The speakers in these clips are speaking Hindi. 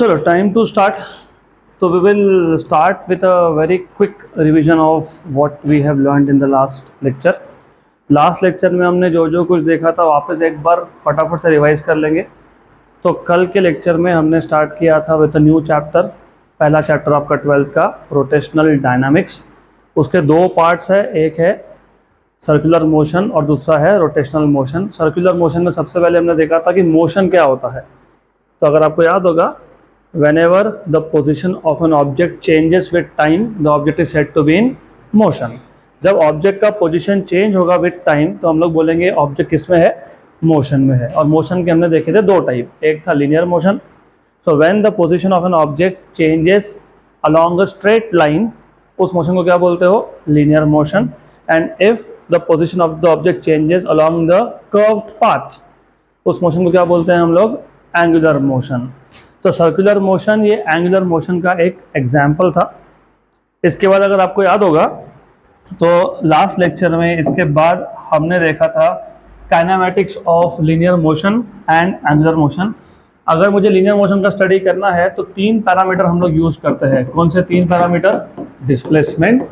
चलो time to start. So we will start with a very quick revision of what we have learned in the last lecture. Last lecture में हमने जो जो कुछ देखा था वापस एक बार फटाफट से रिवाइज कर लेंगे. तो कल के लेक्चर में हमने स्टार्ट किया था विद अ न्यू चैप्टर. पहला चैप्टर आपका 12th का रोटेशनल डायनामिक्स. उसके दो पार्ट्स है, एक है सर्कुलर मोशन और दूसरा है रोटेशनल मोशन. सर्कुलर मोशन में सबसे पहले हमने देखा था कि मोशन क्या होता है. तो अगर आपको याद होगा, whenever the position of an object changes with time, the object is said to be in motion. जब ऑब्जेक्ट का पोजीशन चेंज होगा विद टाइम तो हम लोग बोलेंगे ऑब्जेक्ट किस में है, मोशन में है. और मोशन के हमने देखे थे दो टाइप, एक था linear motion. So when the position of an object changes along a straight line, उस मोशन को क्या बोलते हो, linear motion. And if the position of the object changes along the curved path, उस मोशन को क्या बोलते हैं हम लोग, एंगुलर मोशन. तो सर्कुलर मोशन ये एंगुलर मोशन का एक एग्जाम्पल था. इसके बाद अगर आपको याद होगा तो लास्ट लेक्चर में इसके बाद हमने देखा था kinematics of linear motion and angular motion. अगर मुझे लीनियर मोशन का स्टडी करना है तो तीन पैरामीटर हम लोग यूज करते हैं. कौन से तीन पैरामीटर, डिस्प्लेसमेंट,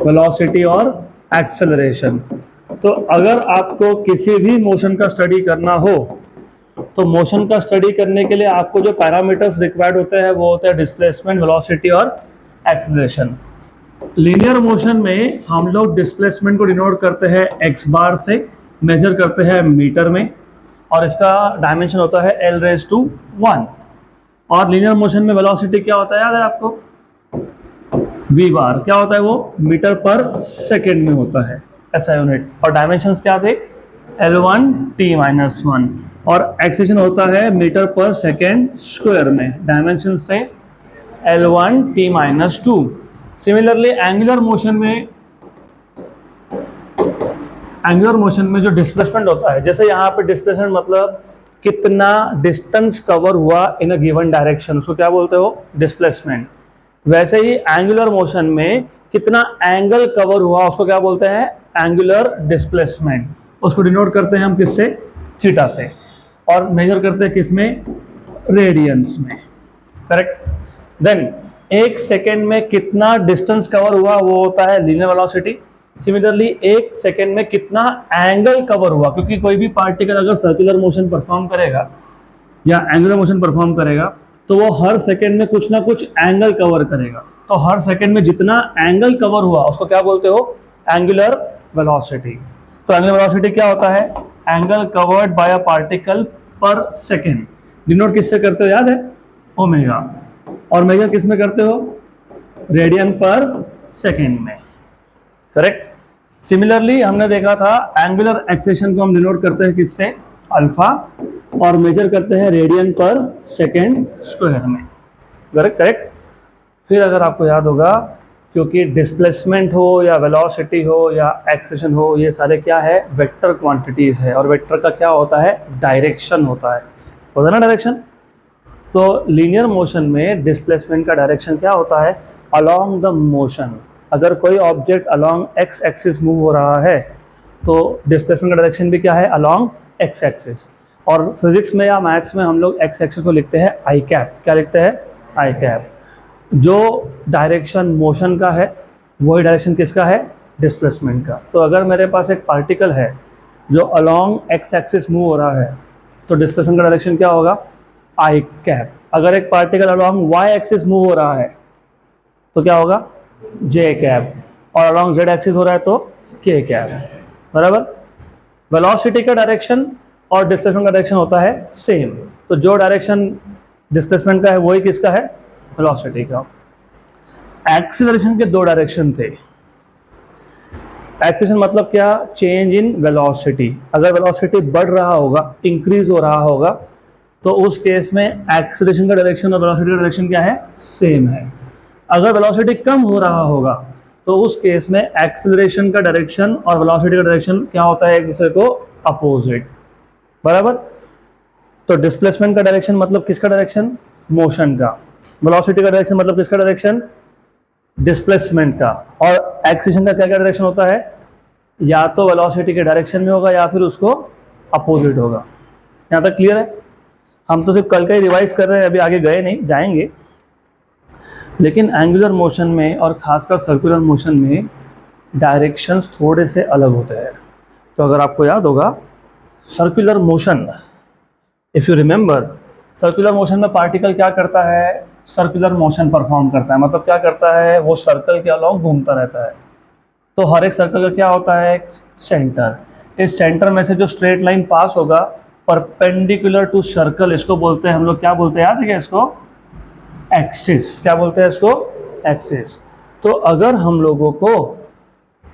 वेलोसिटी और एक्सेलरेशन. तो अगर आपको किसी भी मोशन का स्टडी करना हो तो मोशन का स्टडी करने के लिए आपको जो पैरामीटर्स रिक्वायर्ड होते हैं वो होते हैं डिस्प्लेसमेंट, वेलोसिटी और एक्सेलरेशन. लीनियर मोशन में हम लोग डिस्प्लेसमेंट को डिनोट करते हैं एक्स बार से, मेजर करते हैं मीटर में, और इसका डायमेंशन होता है L⁻1. और लीनियर मोशन में वेलोसिटी क्या होता है, याद है आपको, v बार. क्या होता है वो, मीटर पर सेकेंड में होता है, ऐसा यूनिट. और डायमेंशंस क्या थे, L1t-1. और एक्सेलरेशन होता है मीटर पर सेकेंड स्क्वायर में, डायमेंशंस थे L1t-2. सिमिलरली एंगुलर मोशन में जो डिस्प्लेसमेंट होता है, जैसे यहाँ पे डिस्प्लेसमेंट मतलब कितना डिस्टेंस कवर हुआ इन अ गिवन डायरेक्शन, उसको क्या बोलते हो, डिस्प्लेसमेंट. वैसे ही एंगुलर मोशन में कितना एंगल कवर हुआ उसको क्या बोलते हैं, एंगुलर डिस्प्लेसमेंट. उसको डिनोट करते हैं हम किससे, थीटा से, और मेजर करते हैं किसमें, रेडियंस में. करेक्ट. देन एक सेकेंड में कितना डिस्टेंस कवर हुआ वो होता है लीनियर वेलोसिटी. सिमिलरली एक सेकेंड में कितना एंगल कवर हुआ, क्योंकि कोई भी पार्टिकल अगर सर्कुलर मोशन परफॉर्म करेगा या एंगुलर मोशन परफॉर्म करेगा तो वो हर सेकेंड में कुछ ना कुछ एंगल कवर करेगा. तो हर सेकेंड में जितना एंगल कवर हुआ उसको क्या बोलते हो, एंगुलर वेलोसिटी. तो एंगुलर वेलोसिटी क्या होता है, angle covered by a particle पर सेकेंड. डिनोट किससे करते हो, याद है, ओमेगा. और मेजर किस में करते हो, रेडियन पर सेकेंड में. करेक्ट. सिमिलरली हमने देखा था एंगुलर एक्सेलरेशन को हम डिनोट करते हैं किससे, अल्फा, और मेजर करते हैं रेडियन पर सेकेंड स्क्वायर में. करेक्ट. फिर अगर आपको याद होगा, क्योंकि डिस्प्लेसमेंट हो या वेलोसिटी हो या एक्सेलरेशन हो, ये सारे क्या है, वेक्टर क्वांटिटीज़ है. और वेक्टर का क्या होता है, डायरेक्शन होता है ना, डायरेक्शन. तो लीनियर मोशन में डिस्प्लेसमेंट का डायरेक्शन क्या होता है, अलोंग द मोशन. अगर कोई object along x axis move हो रहा है तो डिस्प्लेसमेंट का डायरेक्शन भी क्या है, अलोंग एक्स एक्सिस. और फिजिक्स में या मैथ्स में हम लोग एक्स एक्सिस को लिखते हैं आई कैप. क्या लिखते हैं, आई कैप. जो डायरेक्शन मोशन का है वही डायरेक्शन किसका है, डिस्प्लेसमेंट का. तो अगर मेरे पास एक पार्टिकल है जो अलोंग एक्स एक्सिस मूव हो रहा है तो डिस्प्लेसमेंट का डायरेक्शन क्या होगा, आई कैप. अगर एक particle along Y axis move हो रहा है तो क्या होगा, जे कैप. और अलोंग जेड एक्सिस हो रहा है तो के कैप. बराबर. वेलोसिटी का डायरेक्शन और डिस्प्लेसमेंट का डायरेक्शन होता है सेम. तो जो डायरेक्शन डिस्प्लेसमेंट का है वही किसका है, वेलोसिटी का. एक्सीलरेशन के दो डायरेक्शन थे. एक्सीलरेशन मतलब क्या, चेंज इन वेलोसिटी. अगर वेलोसिटी बढ़ रहा होगा, इंक्रीज हो रहा होगा, तो उस केस में एक्सीलरेशन का डायरेक्शन और वेलोसिटी का डायरेक्शन क्या है, सेम है. अगर वेलोसिटी कम हो रहा होगा तो उस केस में एक्सीलरेशन का डायरेक्शन और वेलोसिटी का डायरेक्शन क्या होता है, एक दूसरे को अपोजिट. बराबर. तो डिस्प्लेसमेंट का डायरेक्शन मतलब किसका डायरेक्शन, मोशन का. वेलोसिटी का डायरेक्शन मतलब किसका डायरेक्शन, डिस्प्लेसमेंट का. और एक्सीलरेशन का क्या क्या डायरेक्शन होता है, या तो वेलोसिटी के डायरेक्शन में होगा या फिर उसको अपोजिट होगा. यहाँ तक क्लियर है. हम तो सिर्फ कल का ही रिवाइज कर रहे हैं, अभी आगे गए नहीं, जाएंगे। लेकिन एंगुलर मोशन में और खासकर सर्कुलर मोशन में डायरेक्शंस थोड़े से अलग होते हैं। तो अगर आपको याद होगा circular motion, if you remember, circular motion में पार्टिकल क्या करता है, सर्कुलर मोशन परफॉर्म करता है। मतलब क्या करता है, वो सर्कल के अलॉन्ग घूमता रहता है। तो हर एक सर्कल का क्या होता है, सेंटर। इस सेंटर में से जो स्ट्रेट लाइन पास होगा परपेंडिकुलर टू सर्कल, इसको बोलते हैं हम लोग, क्या बोलते हैं याद है क्या इसको, एक्सिस। क्या बोलते हैं इसको, एक्सिस। तो अगर हम लोगों को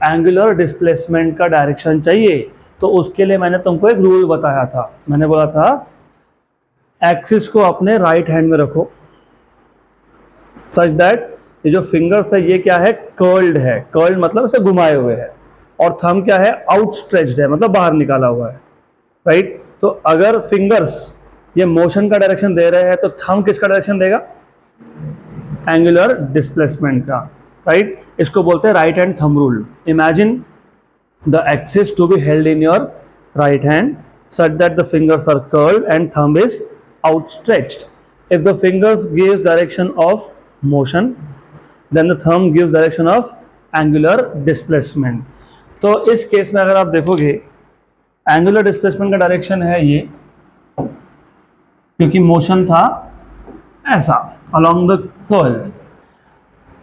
एंगुलर डिस्प्लेसमेंट का डायरेक्शन चाहिए तो उसके लिए मैंने तुमको एक रूल बताया था। मैंने बोला था एक्सिस को अपने राइट हैंड में रखो, सच दैट ये जो फिंगर्स है ये क्या है, कर्ल्ड है। कर्ल्ड मतलब इसे घुमाए हुए है। और थंब क्या है, आउटस्ट्रेच्ड है, मतलब बाहर निकाला हुआ है, राइट। तो अगर फिंगर्स ये मोशन का डायरेक्शन दे रहे हैं तो थंब किसका डायरेक्शन देगा, एंगुलर डिस्प्लेसमेंट का, राइट। इसको बोलते हैं right hand thumb rule. Imagine the axis to be held in your right hand such that the fingers are curled and thumb is outstretched. If the fingers gives direction of motion, then the thumb gives direction of angular displacement. तो इस केस में अगर आप देखोगे एंगुलर डिस्प्लेसमेंट का डायरेक्शन है ये, क्योंकि मोशन था ऐसा along the curl।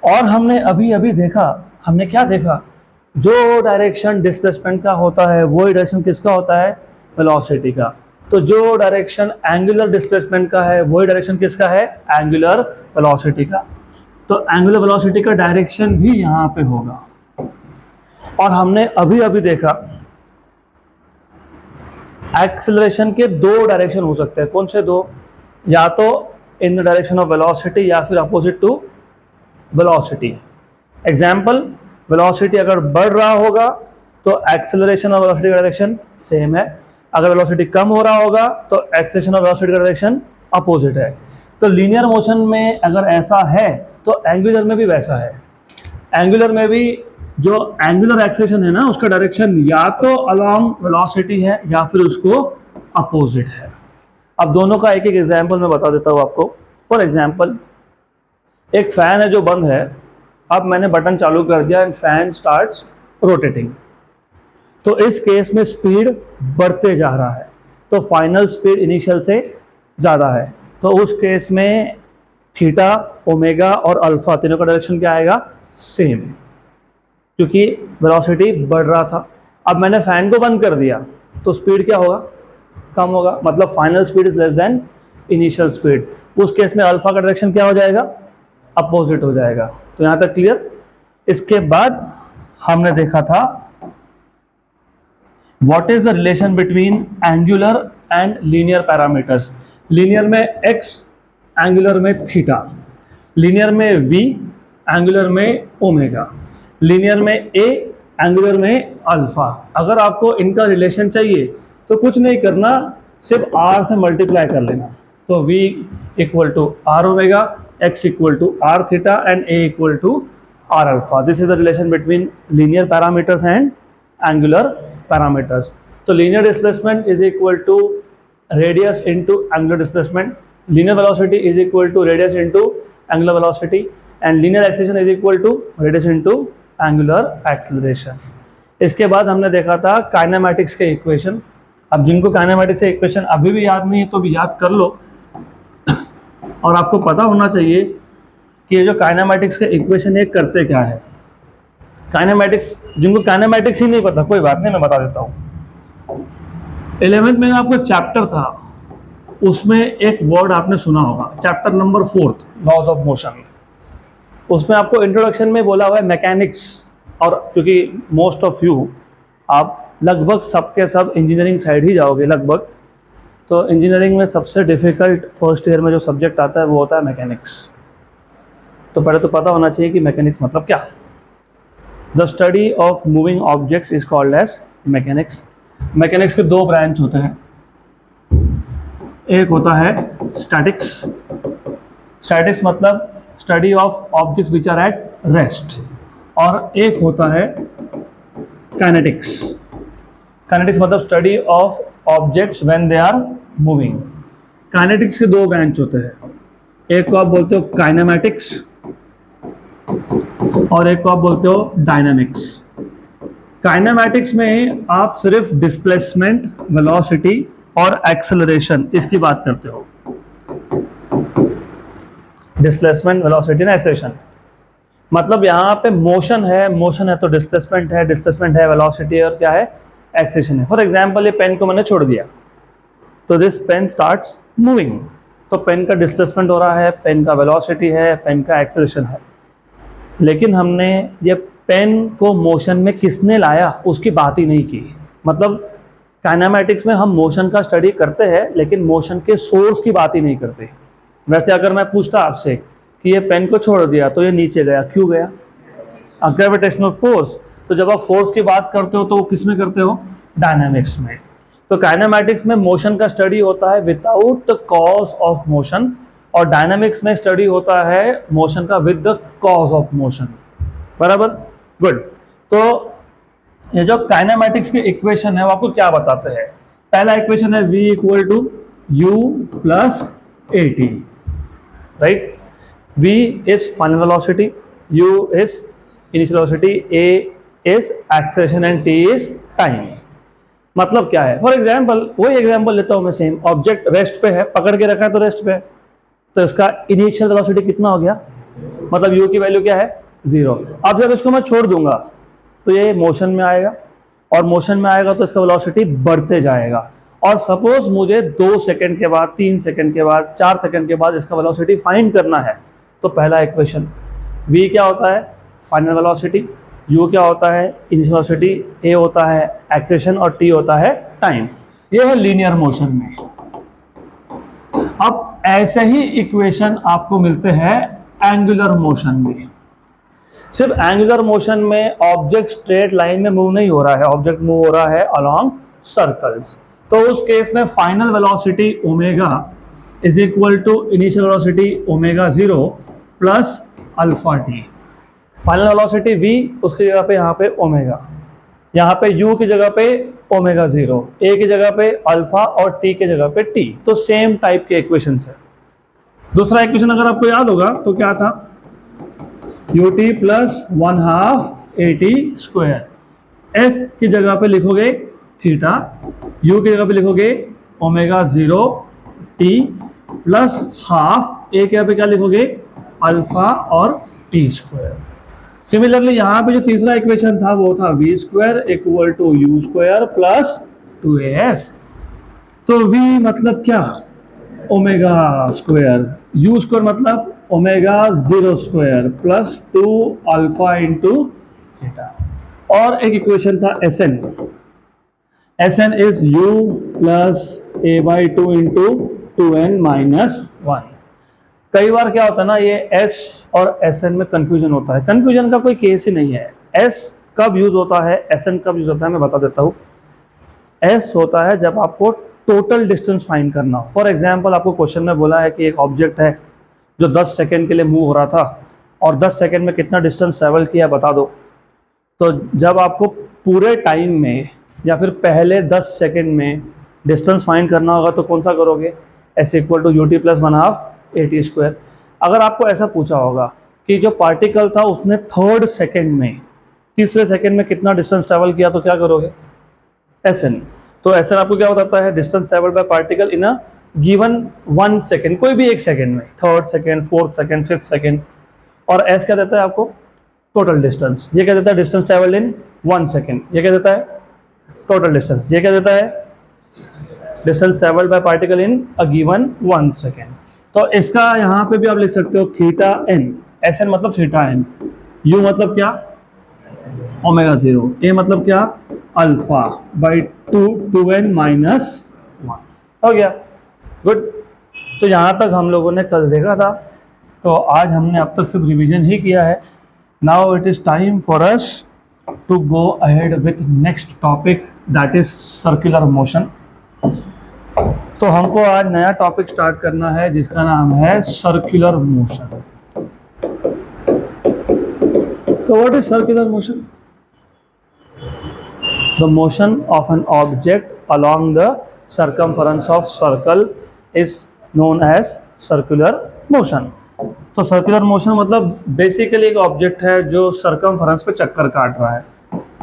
और हमने अभी अभी देखा, हमने क्या देखा, जो डायरेक्शन डिस्प्लेसमेंट का होता है वही डायरेक्शन किसका होता है, वेलोसिटी का। तो जो डायरेक्शन एंगुलर डिस्प्लेसमेंट का है वही डायरेक्शन किसका है, एंगुलर वेलोसिटी का। तो एंगुलर वेलोसिटी का डायरेक्शन भी यहां पे होगा। और हमने अभी अभी देखा एक्सेलरेशन के दो डायरेक्शन हो सकते हैं। कौन से दो, या तो in the direction of velocity या फिर opposite to velocity. Example, velocity अगर बढ़ रहा होगा तो एक्सेलरेशन और वेलोसिटी का डायरेक्शन सेम है, अगर वेलोसिटी कम हो रहा होगा तो एक्सेलरेशन और वेलोसिटी का डायरेक्शन अपोजिट है। तो लीनियर मोशन में अगर ऐसा है तो एंगुलर में भी वैसा है। एंगुलर में भी जो एंगुलर एक्सेलरेशन है ना उसका डायरेक्शन या तो अलोंग वेलोसिटी है या फिर उसको अपोजिट है। अब दोनों का एक एक एग्जाम्पल मैं बता देता हूँ आपको। फॉर एग्जाम्पल, एक फैन है जो बंद है, अब मैंने बटन चालू कर दिया एंड फैन स्टार्ट्स रोटेटिंग। तो इस केस में स्पीड बढ़ते जा रहा है, तो फाइनल स्पीड इनिशियल से ज़्यादा है। तो उस केस में थीटा, ओमेगा और अल्फा तीनों का डायरेक्शन क्या आएगा, सेम, क्योंकि वेलोसिटी बढ़ रहा था। अब मैंने फैन को बंद कर दिया तो स्पीड क्या होगा, कम होगा, मतलब final speed is less than initial speed. उस केस में अल्फा का डायरेक्शन क्या हो जाएगा, अपोजिट हो जाएगा। तो यहाँ तक क्लियर। इसके बाद हमने देखा था What is the relation between angular and linear parameters? Linear में x, एंगुलर में थीटा, लीनियर में v, एंगुलर में ओमेगा, लीनियर में a, एंगुलर में अल्फा। अगर आपको इनका रिलेशन चाहिए तो कुछ नहीं करना, सिर्फ r से मल्टीप्लाई कर लेना। तो v equal to r omega, x equal to r theta and a equal to r alpha. This is the relation between linear parameters and angular parameters. तो linear displacement is equal to radius into angular displacement, linear velocity is equal to radius into angular velocity and linear acceleration is equal to radius into angular acceleration. इसके बाद हमने देखा था काइनेमैटिक्स के इक्वेशन। अब जिनको काइनेमैटिक्स के इक्वेशन अभी भी याद नहीं है तो भी याद कर लो। और आपको पता होना चाहिए कि ये जो काइनेमैटिक्स के इक्वेशन ये करते क्या है। काइनेमैटिक्स, जिनको काइनेमैटिक्स ही नहीं पता कोई बात नहीं, मैं बता देता हूँ। 11th में आपको चैप्टर था, उसमें एक वर्ड आपने सुना होगा, chapter number 4 laws of motion. उसमें आपको इंट्रोडक्शन में बोला हुआ है मैकेनिक्स। और क्योंकि मोस्ट ऑफ यू आप लगभग सबके सब इंजीनियरिंग साइड ही जाओगे लगभग, तो इंजीनियरिंग में सबसे डिफिकल्ट फर्स्ट ईयर में जो सब्जेक्ट आता है वो होता है मैकेनिक्स। तो पहले तो पता होना चाहिए कि मैकेनिक्स मतलब क्या। The study of moving objects is called as mechanics. Mechanics के दो ब्रांच होते हैं, एक होता है स्टैटिक्स। स्टैटिक्स मतलब study of objects which are at rest, और एक होता है काइनेटिक्स। काइनेटिक्स मतलब study of objects when they are moving. Kinetics के दो ब्रांच होते हैं, एक को आप बोलते हो काइनेमैटिक्स और एक को आप बोलते हो डायनामिक्स। काइनेमैटिक्स में आप सिर्फ डिस्प्लेसमेंट, वेलोसिटी और एक्सेलरेशन इसकी बात करते हो। डिस्प्लेसमेंट, वेलोसिटी ना एक्सेलरेशन, मतलब यहाँ पे मोशन है तो डिस्प्लेसमेंट है, डिस्प्लेसमेंट है, वेलोसिटी है और क्या है, एक्सेलरेशन है। फॉर एग्जांपल ये पेन को मैंने छोड़ दिया तो दिस पेन स्टार्ट्स मूविंग, तो पेन का डिस्प्लेसमेंट हो रहा है, पेन का वेलोसिटी है, पेन का एक्सेलरेशन है। लेकिन हमने ये पेन को मोशन में किसने लाया उसकी बात ही नहीं की। मतलब काइनेमैटिक्स में हम मोशन का स्टडी करते हैं लेकिन मोशन के सोर्स की बात ही नहीं करते। वैसे अगर मैं पूछता आपसे कि ये पेन को छोड़ दिया तो ये नीचे गया, क्यों गया? Gravitational force. तो जब आप फोर्स की बात करते हो तो वो किस में करते हो? डायनामिक्स में। तो काइनेमैटिक्स में मोशन का स्टडी होता है without the cause of motion और डायनामिक्स में स्टडी होता है मोशन का with the cause of motion. बराबर, गुड। तो ये जो काइनेमैटिक्स के इक्वेशन है वो आपको क्या बताते हैं? पहला इक्वेशन है v equal to u plus at, right? v is final velocity, u is initial velocity, a is acceleration and t is time। मतलब क्या है? फॉर एग्जाम्पल वही एग्जाम्पल लेता हूँ मैं, सेम ऑब्जेक्ट रेस्ट पे है, पकड़ के रखा है तो रेस्ट पे है, तो इसका इनिशियल वेलोसिटी कितना हो गया? मतलब u की वैल्यू क्या है? 0। अब जब इसको मैं छोड़ दूंगा तो ये मोशन में आएगा और मोशन में आएगा तो इसका वेलोसिटी बढ़ते जाएगा। और सपोज मुझे 2 सेकंड के बाद, 3 सेकंड के बाद, 4 सेकंड के बाद इसका वेलोसिटी फाइंड करना है, तो पहला इक्वेशन v क्या होता है? फाइनल वेलोसिटी, u क्या होता है? इनिशियल वेलोसिटी, a होता है एक्सेलरेशन और t होता है टाइम। ये है लीनियर मोशन में। अब ऐसे ही इक्वेशन आपको मिलते हैं एंगुलर मोशन में। सिर्फ एंगुलर मोशन में ऑब्जेक्ट स्ट्रेट लाइन में मूव नहीं हो रहा है, ऑब्जेक्ट मूव हो रहा है अलोंग सर्कल्स। तो उस केस में final velocity omega is equal to initial velocity omega 0 plus alpha T. Final velocity v, उसकी जगह पे यहाँ पे ओमेगा, यहाँ पे u की जगह पे ओमेगा 0, a की जगह पे अल्फा और t की जगह पे t। तो सेम टाइप के इक्वेशन है। दूसरा इक्वेशन अगर आपको याद होगा तो क्या था? ut plus 1/2 at square. s की जगह पे लिखोगे थीटा, u की जगह पे लिखोगे omega 0 t plus half, a की जगह पे क्या लिखोगे? अल्फा और t स्क्वायर। सिमिलरली यहाँ पे जो तीसरा इक्वेशन था वो था v square equal to u square plus 2as। तो v मतलब क्या? ओमेगा स्क्वायर, u स्क्वायर मतलब omega 0 square plus 2 alpha into theta. और एक इक्वेशन था Sn, Sn is u plus a by 2 into 2n minus 1। कई बार क्या होता है ना, ये S और Sn में कंफ्यूजन होता है। कंफ्यूजन का कोई केस ही नहीं है। S कब यूज होता है, Sn कब यूज होता है, मैं बता देता हूँ। S होता है जब आपको टोटल डिस्टेंस फाइंड करना हो। फॉर एग्जाम्पल आपको क्वेश्चन में बोला है कि एक ऑब्जेक्ट है जो 10 सेकेंड के लिए मूव हो रहा था और 10 सेकेंड में कितना डिस्टेंस ट्रैवल किया बता दो। तो जब आपको पूरे टाइम में या फिर पहले 10 सेकेंड में डिस्टेंस फाइंड करना होगा तो कौन सा करोगे? S equal to ut plus 1/2 at square. अगर आपको ऐसा पूछा होगा कि जो पार्टिकल था उसने थर्ड सेकेंड में, तीसरे सेकेंड में कितना डिस्टेंस ट्रैवल किया, तो क्या करोगे? Sn। तो Sn आपको क्या बताता है? Distance travel by particle in a given 1 second, कोई भी एक सेकेंड में, third second, fourth second, fifth second. और S क्या देता है आपको? Total distance. ये क्या देता है? Distance travel in 1 second. ये क्या देता है? Total distance. ये क्या देता है? Distance travel by particle in a given 1 second. तो इसका यहाँ पे भी आप लिख सकते हो थीटा n। Sn मतलब थीटा n, u मतलब क्या? ओमेगा 0, a मतलब क्या? Alpha by 2n minus 1। हो गया, गुड। तो यहाँ तक हम लोगों ने कल देखा था, तो आज हमने अब तक सिर्फ रिवीजन ही किया है। Now it is time for us to go ahead with next topic, that is circular motion. तो हमको आज नया टॉपिक स्टार्ट करना है जिसका नाम है सर्कुलर मोशन। तो what is circular motion? The motion of an object along the circumference of circle is known as circular motion. तो सर्कुलर मोशन मतलब बेसिकली एक ऑब्जेक्ट है जो सर्कमफरेंस पे चक्कर काट रहा है।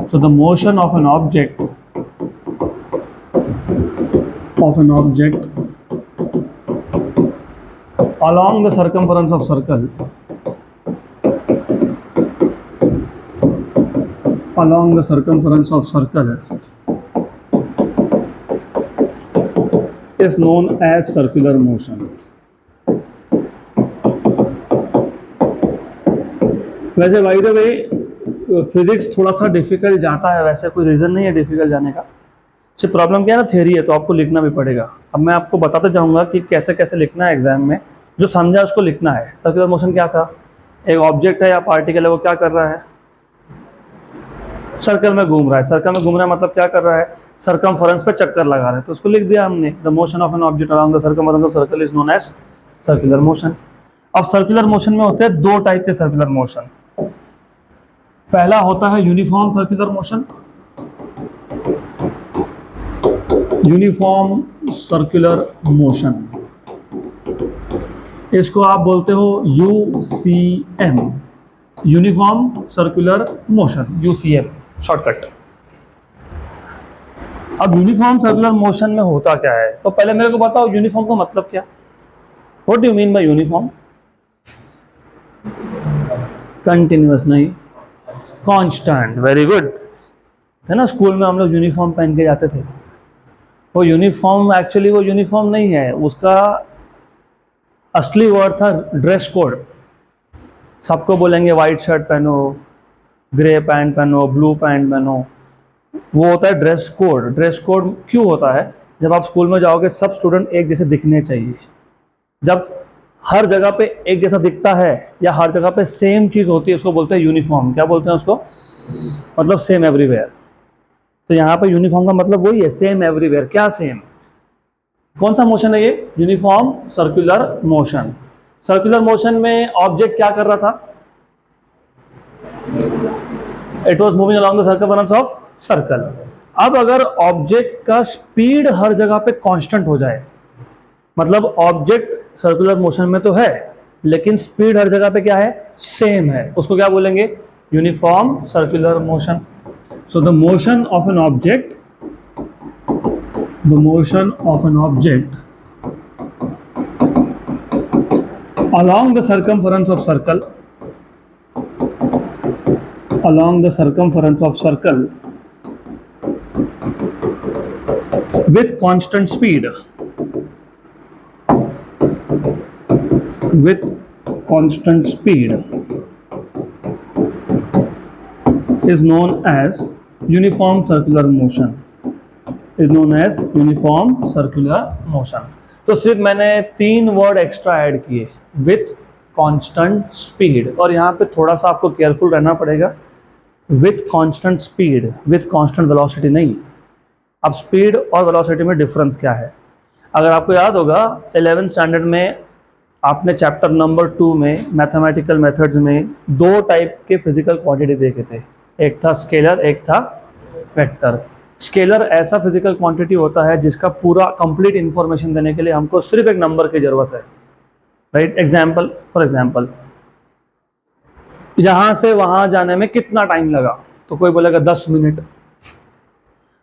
So the motion of an object along the circumference of circle is known as circular motion। वैसे बाय द वे फिजिक्स थोड़ा सा डिफिकल्ट जाता है, वैसे कोई रीज़न नहीं है डिफिकल्ट जाने का, सिर्फ प्रॉब्लम क्या है ना, थ्योरी है तो आपको लिखना भी पड़ेगा। अब मैं आपको बताते जाऊंगा कि कैसे कैसे लिखना है एग्जाम में, जो समझा उसको लिखना है। सर्कुलर मोशन क्या था, एक ऑब्जेक्ट है या पार्टिकल है, वो क्या कर रहा है, सर्कल में घूम रहा है। सर्कल में घूम रहा है मतलब क्या कर रहा है, सर्कमफरेंस पे चक्कर लगा रहा है, तो उसको लिख दिया हमने, the motion of an object around the circumference of circle is known as circular motion. अब सर्कुलर मोशन में होते हैं दो टाइप के सर्कुलर मोशन। पहला होता है uniform circular motion, uniform circular motion, इसको आप बोलते हो UCM, uniform circular motion, UCM shortcut. अब यूनिफॉर्म सर्कुलर मोशन में होता क्या है, तो पहले मेरे को बताओ यूनिफॉर्म का मतलब क्या, what do you mean by uniform? Continuous नहीं, कांस्टेंट। वेरी गुड, है ना, स्कूल में हम लोग यूनिफॉर्म पहन के जाते थे। वो यूनिफॉर्म एक्चुअली वो यूनिफॉर्म नहीं है, उसका असली वर्ड था ड्रेस कोड। सबको बोलेंगे वाइट शर्ट पहनो, ग्रे पैंट पहनो, ब्लू पैंट पहनो, वो होता है ड्रेस कोड। ड्रेस कोड क्यों होता है, जब आप स्कूल में जाओगे सब स्टूडेंट एक जैसे दिखने चाहिए। जब हर जगह पे एक जैसा दिखता है या हर जगह पे सेम चीज़ होती है, उसको बोलते हैं यूनिफॉर्म। क्या बोलते हैं उसको, मतलब सेम एवरीवेयर। तो यहाँ पे यूनिफॉर्म का मतलब वही है, सेम एवरीवेयर। क्या सेम, कौन सा मोशन है ये, uniform circular motion. Circular motion में ऑब्जेक्ट क्या कर रहा था, it was moving along the circumference of circle. अब अगर ऑब्जेक्ट का स्पीड हर जगह पे कांस्टेंट हो जाए, मतलब ऑब्जेक्ट सर्कुलर मोशन में तो है लेकिन स्पीड हर जगह पे क्या है, सेम है, उसको क्या बोलेंगे, uniform circular motion. So the motion of an object, along the circumference of circle with constant speed is known as uniform circular motion, तो सिर्फ मैंने 3 वर्ड एक्स्ट्रा ऐड किए, विथ कांस्टेंट स्पीड। और यहाँ पे थोड़ा सा आपको केयरफुल रहना पड़ेगा, with constant speed, with constant velocity नहीं। अब स्पीड और वेलोसिटी में डिफरेंस क्या है, अगर आपको याद होगा 11th स्टैंडर्ड में आपने चैप्टर नंबर 2 में मैथमेटिकल मेथड्स में 2 टाइप के फिजिकल क्वांटिटी देखे थे, एक था स्केलर, एक था वेक्टर। स्केलर ऐसा फिजिकल क्वांटिटी होता है जिसका पूरा कंप्लीट इंफॉर्मेशन देने के लिए हमको सिर्फ एक नंबर की जरूरत है, राइट। एग्जाम्पल, फॉर एग्जाम्पल, यहाँ से वहाँ जाने में कितना टाइम लगा, तो कोई बोलेगा 10 मिनट,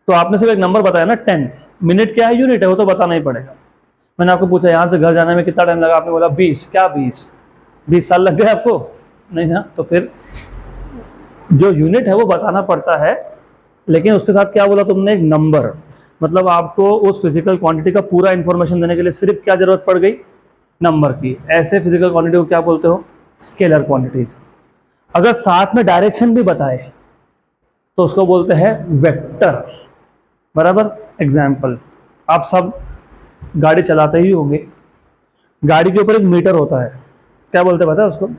तो आपने सिर्फ एक नंबर बताया ना 10, मिनट क्या है, यूनिट है, वो तो बताना ही पड़ेगा। मैंने आपको पूछा यहाँ से घर जाने में कितना टाइम लगा, आपने बोला 20, क्या 20 साल लग गए आपको, नहीं ना, तो फिर जो यूनिट है वो बताना पड़ता है, लेकिन उसके साथ क्या बोला तुमने, एक नंबर। मतलब आपको उस फिजिकल क्वांटिटी का पूरा इंफॉर्मेशन देने के लिए सिर्फ क्या जरूरत पड़ गई, नंबर की। ऐसे फिजिकल क्वांटिटी को क्या बोलते हो, स्केलर क्वांटिटीज। अगर साथ में डायरेक्शन भी बताए तो उसको बोलते हैं वेक्टर, बराबर। एग्जाम्पल, आप सब गाड़ी चलाते ही होंगे, गाड़ी के ऊपर एक मीटर होता है, क्या बोलते हैं पता है उसको,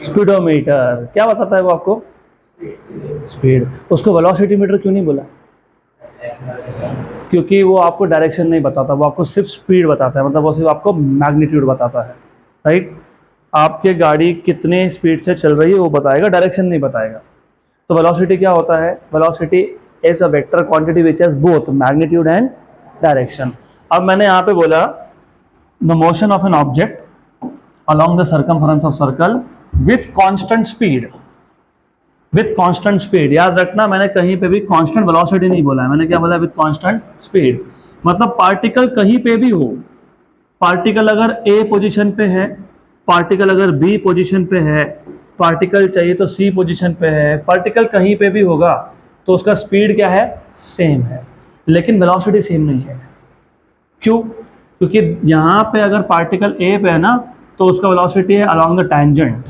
स्पीडोमीटर। क्या बताता है वो आपको, स्पीड। उसको वेलोसिटी मीटर क्यों नहीं बोला, क्योंकि वो आपको डायरेक्शन नहीं बताता, वो आपको सिर्फ स्पीड बताता है, मतलब वो सिर्फ आपको मैग्नीट्यूड बताता है, राइट। आपके गाड़ी कितने स्पीड से चल रही है वो बताएगा, डायरेक्शन नहीं बताएगा। तो वेलोसिटी क्या होता है, velocity is a vector quantity which has both magnitude and direction. अब मैंने यहाँ पे बोला the motion of an object along the circumference of circle with constant speed. With constant speed, याद रखना मैंने कहीं पे भी constant velocity नहीं बोला है, मैंने क्या बोला with constant speed. मतलब पार्टिकल कहीं पे भी हो, पार्टिकल अगर A पोजीशन पे है, पार्टिकल अगर B पोजीशन पे है, पार्टिकल चाहिए तो C पोजीशन पे है, पार्टिकल कहीं पे भी होगा तो उसका स्पीड क्या है, सेम है, लेकिन वेलोसिटी सेम नहीं है। क्यों? क्योंकि यहाँ पे अगर पार्टिकल A पे है ना तो उसका वेलोसिटी है अलोंग द टैंजेंट,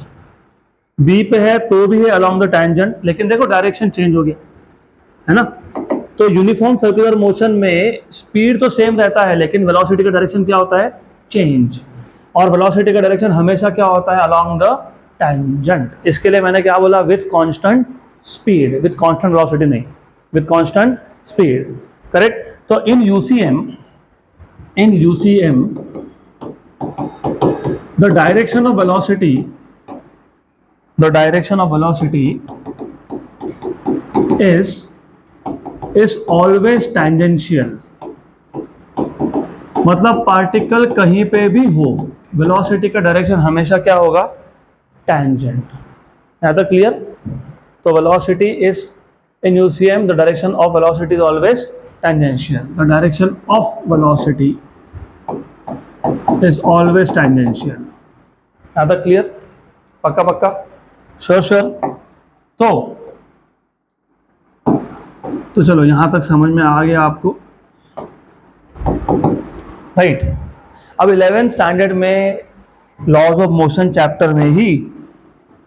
B पे है तो भी है अलोंग द टैंजेंट, लेकिन देखो डायरेक्शन चेंज हो गया है ना। तो यूनिफॉर्म सर्कुलर मोशन में स्पीड तो सेम रहता है लेकिन वेलोसिटी का डायरेक्शन क्या होता है, चेंज, और वेलोसिटी का डायरेक्शन हमेशा क्या होता है, अलोंग द टैंजेंट। इसके लिए मैंने क्या बोला, with constant speed, with constant velocity नहीं, विथ कांस्टेंट स्पीड, करेक्ट। तो in UCM the direction of velocity is always tangential। मतलब पार्टिकल कहीं पे भी हो, वेलोसिटी का डायरेक्शन हमेशा क्या होगा, टैंजेंट। यहाँ तक क्लियर? तो velocity is in UCM, the direction of velocity is always tangential, the direction of velocity is always tangential। यहाँ तक क्लियर? पक्का पक्का, श्योर श्योर। तो चलो यहाँ तक समझ में आ गया आपको, राइट। अब 11th स्टैंडर्ड में लॉज ऑफ मोशन चैप्टर में ही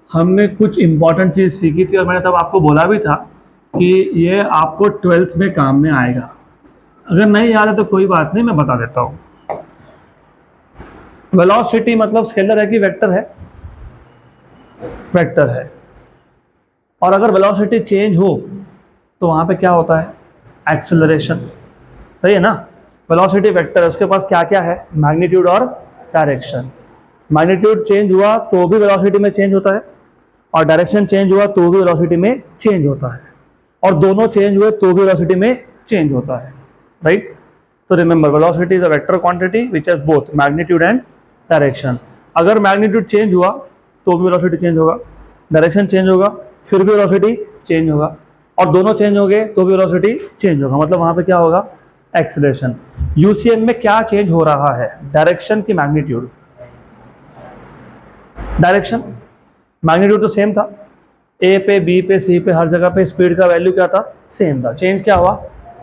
हमने कुछ इंपॉर्टेंट चीज सीखी थी और मैंने तब आपको बोला भी था कि ये आपको 12th में काम में आएगा। अगर नहीं याद है तो कोई बात नहीं, मैं बता देता हूँ। वेलोसिटी मतलब स्केलर है कि वेक्टर है, वेक्टर है, और अगर वेलोसिटी चेंज हो तो वहाँ पे क्या होता है, एक्सेलरेशन, सही है ना। वेलोसिटी वेक्टर है, उसके पास क्या क्या है, मैग्नीट्यूड और डायरेक्शन। मैग्नीट्यूड चेंज हुआ तो भी वेलोसिटी में चेंज होता है, और डायरेक्शन चेंज हुआ तो भी वेलोसिटी में चेंज होता है, और दोनों चेंज हुए तो भी वेलोसिटी में चेंज होता है, राइट। तो remember, velocity is a vector quantity which has both magnitude and direction. अगर मैग्नीट्यूड चेंज हुआ तो भी वेलोसिटी चेंज होगा, डायरेक्शन चेंज होगा फिर भी वेलोसिटी चेंज होगा, और दोनों चेंज हो गए तो भी वेलोसिटी चेंज होगा, मतलब वहां पे क्या होगा, एक्सीलरेशन। यूसीएम में क्या चेंज हो रहा है, डायरेक्शन की मैग्नीट्यूड? डायरेक्शन, मैग्नीट्यूड तो सेम था, ए पे बी पे सी पे हर जगह पे स्पीड का वैल्यू क्या था, सेम था, चेंज क्या हुआ,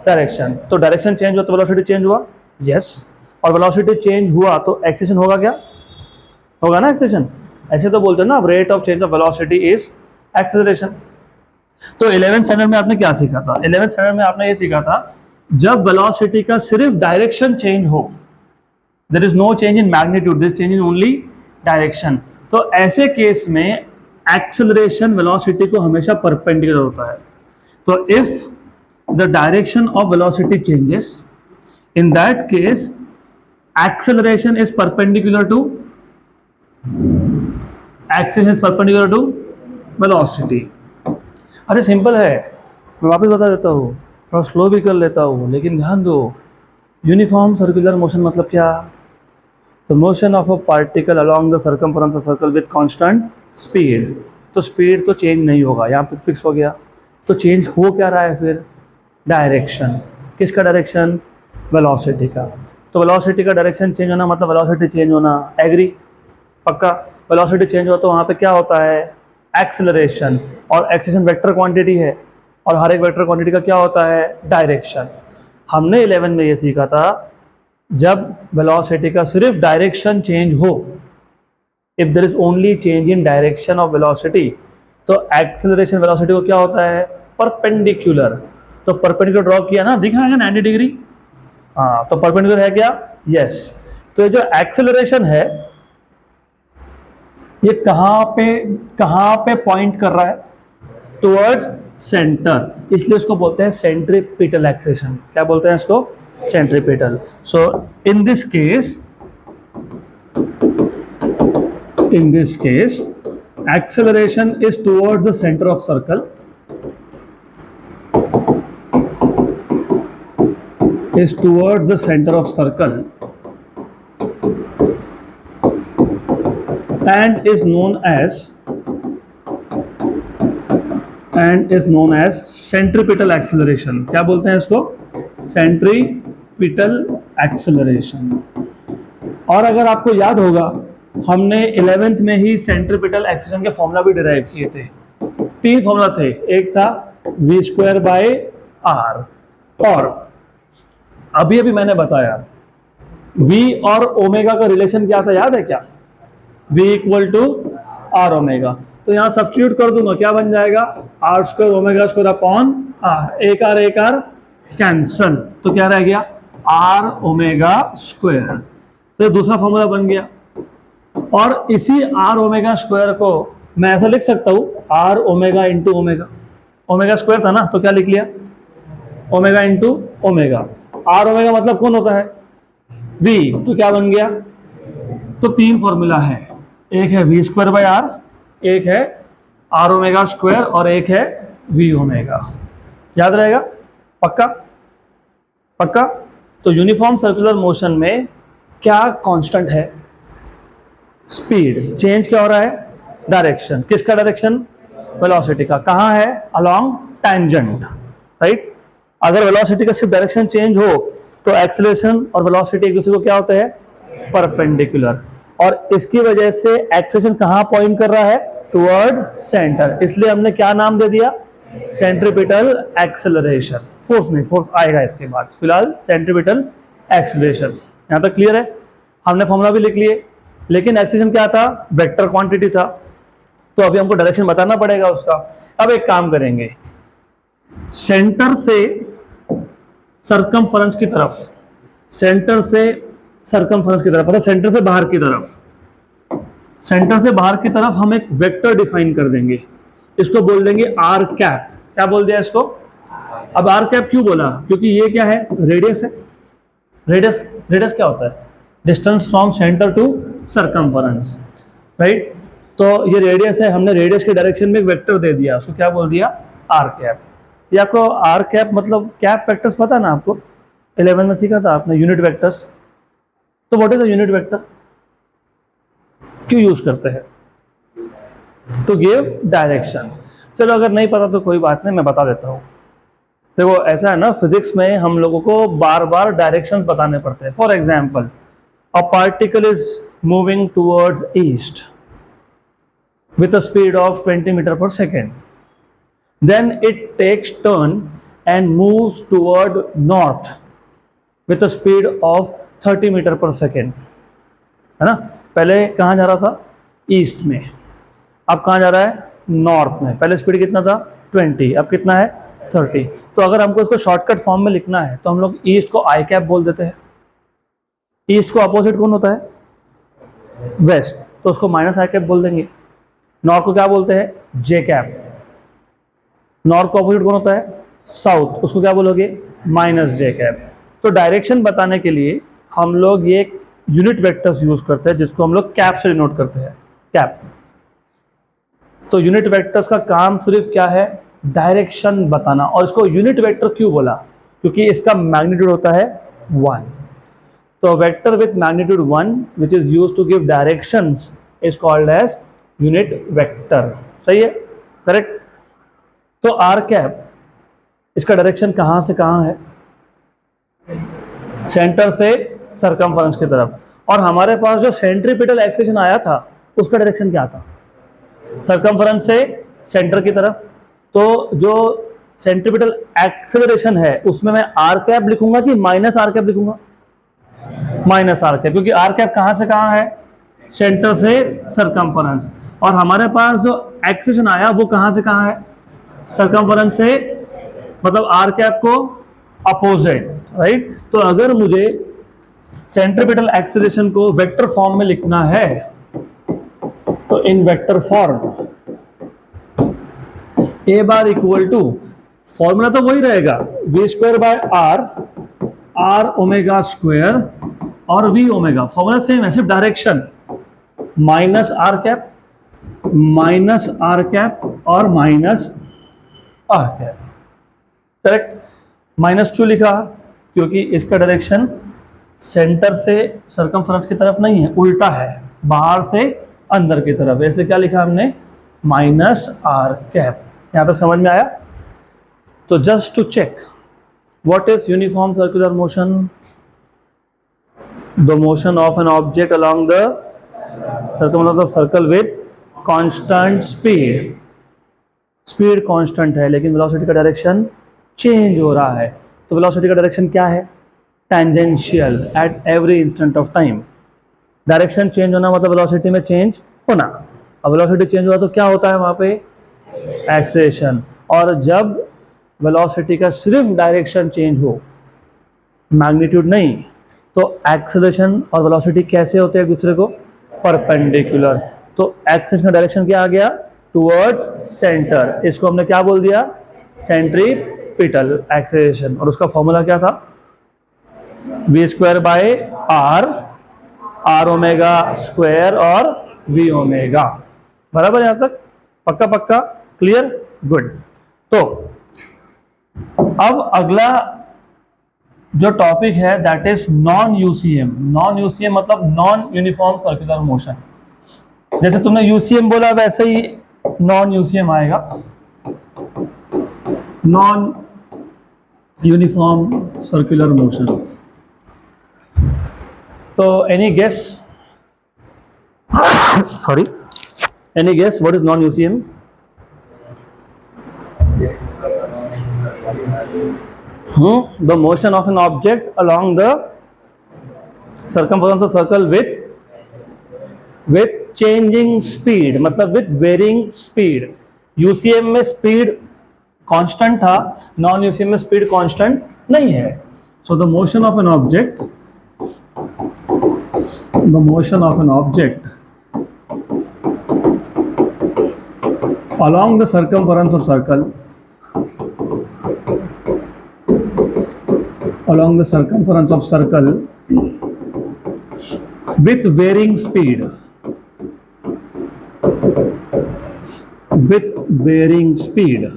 डायरेक्शन। तो डायरेक्शन चेंज हुआ तो वेलोसिटी चेंज हुआ, यस, और वेलोसिटी चेंज हुआ तो एक्सेलेरेशन होगा, क्या होगा ना, एक्सेलेरेशन। ऐसे तो बोलते हैं ना, rate of change of velocity is acceleration. तो 11th स्टैंडर्ड में आपने क्या सीखा था, 11th स्टैंडर्ड में आपने ये सीखा था, जब वेलोसिटी का सिर्फ डायरेक्शन चेंज हो, there is no change in magnitude, there is change in only direction, तो ऐसे केस में एक्सेलरेशन वेलोसिटी को हमेशा परपेंडिकुलर होता है। तो if the direction of velocity changes, in that case acceleration is perpendicular to velocity. अरे सिंपल है, मैं वापस बता देता हूँ, थोड़ा स्लो भी कर लेता हूँ, लेकिन ध्यान दो, यूनिफॉर्म सर्कुलर मोशन मतलब क्या, the motion of a particle along the circumference of circle with constant speed. तो स्पीड तो चेंज नहीं होगा, यहाँ तक फिक्स हो गया। तो चेंज हो क्या रहा है फिर, डायरेक्शन। किसका डायरेक्शन, वेलोसिटी का। तो वेलोसिटी का डायरेक्शन चेंज होना मतलब वेलोसिटी चेंज होना, एग्री, पक्का। वेलोसिटी चेंज हो तो वहाँ पे क्या होता है, एक्सेलरेशन, और एक्सेलरेशन वेक्टर क्वांटिटी है, और हर एक वेक्टर क्वांटिटी का क्या होता है, डायरेक्शन। हमने 11 में ये सीखा था, जब वेलोसिटी का सिर्फ डायरेक्शन चेंज हो, if there is only change in direction of velocity, तो एक्सेलरेशन वेलोसिटी को क्या होता है, परपेंडिकुलर। तो परपेंडिकुलर ड्रॉ किया ना, दिख रहा है 90 डिग्री, हाँ, तो परपेंडिकुलर है क्या, यस। तो ये जो एक्सेलरेशन है ये कहाँ पे पॉइंट कर रहा है, टुवर्ड्स सेंटर, इसलिए उसको बोलते हैं सेंट्रीपिटल एक्सेलरेशन। क्या बोलते हैं इसको, centripetal. So in this case acceleration is towards the center of circle, is towards the center of circle, and is known as centripetal acceleration. क्या बोलते हैं इसको? Centripetal acceleration. और अगर आपको याद होगा, हमने 11th में ही सेंट्रीपिटल एक्सेलरेशन के फॉर्मूला भी डिराइव किए थे। 3 फॉर्मूला थे, एक था v²/r, और अभी मैंने बताया v और ओमेगा का रिलेशन क्या था, याद है क्या? v = r omega. तो यहां सब्स्टिट्यूट कर दूंगा, क्या बन जाएगा? r² ω² अपॉन r, एक r कैंसल, तो क्या रह गया? r ω²। तो ये दूसरा फॉर्मूला बन गया। और इसी r ω² को मैं ऐसा लिख सकता हूं, r omega into omega. Omega square था ना, तो क्या लिख लिया? Omega into omega. r omega मतलब कौन होता है? v, तो क्या बन गया? तो 3 फॉर्मूला है, एक है v²/r, एक है r ω², और एक है v ओमेगा। याद रहेगा? पक्का? पक्का? तो यूनिफॉर्म सर्कुलर मोशन में क्या कांस्टेंट है? स्पीड। चेंज क्या हो रहा है? डायरेक्शन। किसका डायरेक्शन? वेलोसिटी का। कहाँ है? Along tangent, right. अगर वेलोसिटी का सिर्फ डायरेक्शन चेंज हो तो एक्सेलरेशन और वेलोसिटी एक दूसरे को क्या होते हैं? परपेंडिकुलर। और इसकी वजह से एक्सेलरेशन कहाँ पॉइंट कर रहा है? Toward centre. इसलिए हमने क्या नाम दे दिया? Centripetal acceleration. फोर्स नहीं, फोर्स आएगा इसके बाद, फिलहाल सेंट्रीपिटल एक्सेलरेशन। यहाँ तक क्लियर है? हमने फॉर्मूला भी लिख लिए, लेकिन एक्सेलरेशन क्या था? वेक्टर क्वांटिटी था, तो अभी हमको डायरेक्शन बताना पड़ेगा उसका। अब एक काम करेंगे, सेंटर से सरकमफेरेंस की तरफ, सेंटर से सरकमफेरेंस की तरफ, मतलब सेंटर से बाहर की तरफ, सेंटर से बाहर की तरफ हम एक वेक्टर डिफाइन कर देंगे, इसको बोल देंगे r कैप। क्या बोल दिया इसको? अब r कैप क्यों बोला? क्योंकि ये क्या है? रेडियस है। रेडियस क्या होता है? Distance from centre to circumference, right. तो ये रेडियस है, हमने रेडियस के डायरेक्शन में एक वेक्टर दे दिया, उसको क्या बोल दिया? r cap. ये आपको r कैप मतलब कैप वेक्टर्स पता है ना आपको? 11 में सीखा था आपने यूनिट वेक्टर्स। तो what is a unit vector? क्यों यूज करते हैं? To give direction. चलो अगर नहीं पता तो कोई बात नहीं, मैं बता देता हूँ। देखो ऐसा है ना, फिजिक्स में हम लोगों को बार बार डायरेक्शंस बताने पड़ते हैं। For example, a particle is moving towards east with a speed of 20 meter per second. Then it takes turn and moves toward north with a speed of 30 meter per second. है ना? पहले कहाँ जा रहा था? ईस्ट में। अब कहाँ जा रहा है? नॉर्थ में। पहले स्पीड कितना था? 20, अब कितना है? 30। तो अगर हमको इसको शॉर्टकट फॉर्म में लिखना है तो हम लोग ईस्ट को आई कैप बोल देते हैं। ईस्ट को अपोजिट कौन होता है? वेस्ट, तो उसको माइनस आई कैप बोल देंगे। नॉर्थ को क्या बोलते हैं? जे कैप। नॉर्थ को अपोजिट कौन होता है? साउथ, उसको क्या बोलोगे? माइनस जे कैप। तो डायरेक्शन बताने के लिए हम लोग ये यूनिट वेक्टर्स यूज करते हैं, जिसको हम लोग कैप से डिनोट करते हैं, कैप। तो यूनिट वेक्टर्स का काम सिर्फ क्या है? डायरेक्शन बताना। और इसको यूनिट वेक्टर क्यों बोला? क्योंकि इसका मैग्नीट्यूड होता है 1। तो vector with magnitude 1 which is used to give directions is called as unit vector. सही है? करेक्ट। तो आर कैप, इसका डायरेक्शन कहां से कहां है? सेंटर से सरकमफेरेंस की तरफ। और हमारे पास जो सेंट्रीपिटल एक्सेलरेशन आया था उसका डायरेक्शन क्या था? सरकमफेरेंस से सेंटर की तरफ। तो जो सेंट्रीपिटल एक्सेलरेशन है उसमें मैं आर कैप लिखूंगा कि माइनस आर कैप लिखूंगा? माइनस आर कैप, क्योंकि आर कैप कहां से कहां है? सेंटर से सरकमफेरेंस। और हमारे पास जो एक्सेलरेशन आया वो कहां से कहां है? सरकमफेरेंस से, मतलब आर कैप को अपोजिट, राइट। तो अगर मुझे सेंट्रीपिटल एक्सेलरेशन को वेक्टर फॉर्म में लिखना है तो in vector form a bar equal to, formula तो वही रहेगा, v²/r, r ओमेगा स्क्वायर और v ओमेगा। फॉर्मूला सेम है, सिर्फ direction minus are cap, minus are cap और minus are cap. Correct. Minus क्यों लिखा? क्योंकि इसका डायरेक्शन सेंटर से सरकमफेरेंस की तरफ नहीं है, उल्टा है, बाहर से अंदर की तरफ है, इसलिए क्या लिखा हमने माइनस आर कैप। यहाँ तक समझ में आया? तो just to check, what is uniform circular motion? The motion of an object along the circumference of circle with constant speed. Speed constant है लेकिन वेलोसिटी का डायरेक्शन चेंज हो रहा है। तो वेलोसिटी का डायरेक्शन क्या है? Tangential at every instant of time. Direction change होना मतलब वेलोसिटी में चेंज होना। अब वेलोसिटी चेंज हुआ तो क्या होता है वहाँ पे? एक्सेलरेशन। और जब वेलोसिटी का सिर्फ डायरेक्शन चेंज हो, मैग्नीट्यूड नहीं, तो एक्सेलरेशन और वेलोसिटी कैसे होते हैं एक दूसरे को? परपेंडिकुलर। तो एक्सेलरेशन का डायरेक्शन क्या आ गया? Towards centre. इसको हमने क्या बोल दिया? Centripetal acceleration. और उसका फॉर्मूला क्या था? v² by R omega square और वी ओमेगा। बराबर यहां तक? पक्का पक्का? क्लियर? गुड। तो अब अगला जो टॉपिक है that is non UCM. Non UCM मतलब नॉन यूनिफॉर्म सर्कुलर मोशन। जैसे तुमने यूसीएम बोला वैसे ही नॉन यूसीएम आएगा, नॉन यूनिफॉर्म सर्कुलर मोशन। तो any guess? Sorry, any guess what is non UCM? The motion of an object along the circumference of circle with changing speed, मतलब with varying speed। यूसीएम में स्पीड कांस्टेंट था, नॉन यूसीएम में स्पीड कांस्टेंट नहीं है। So the motion of an object, the motion of an object along the circumference of circle, along the circumference of circle with varying speed, with varying speed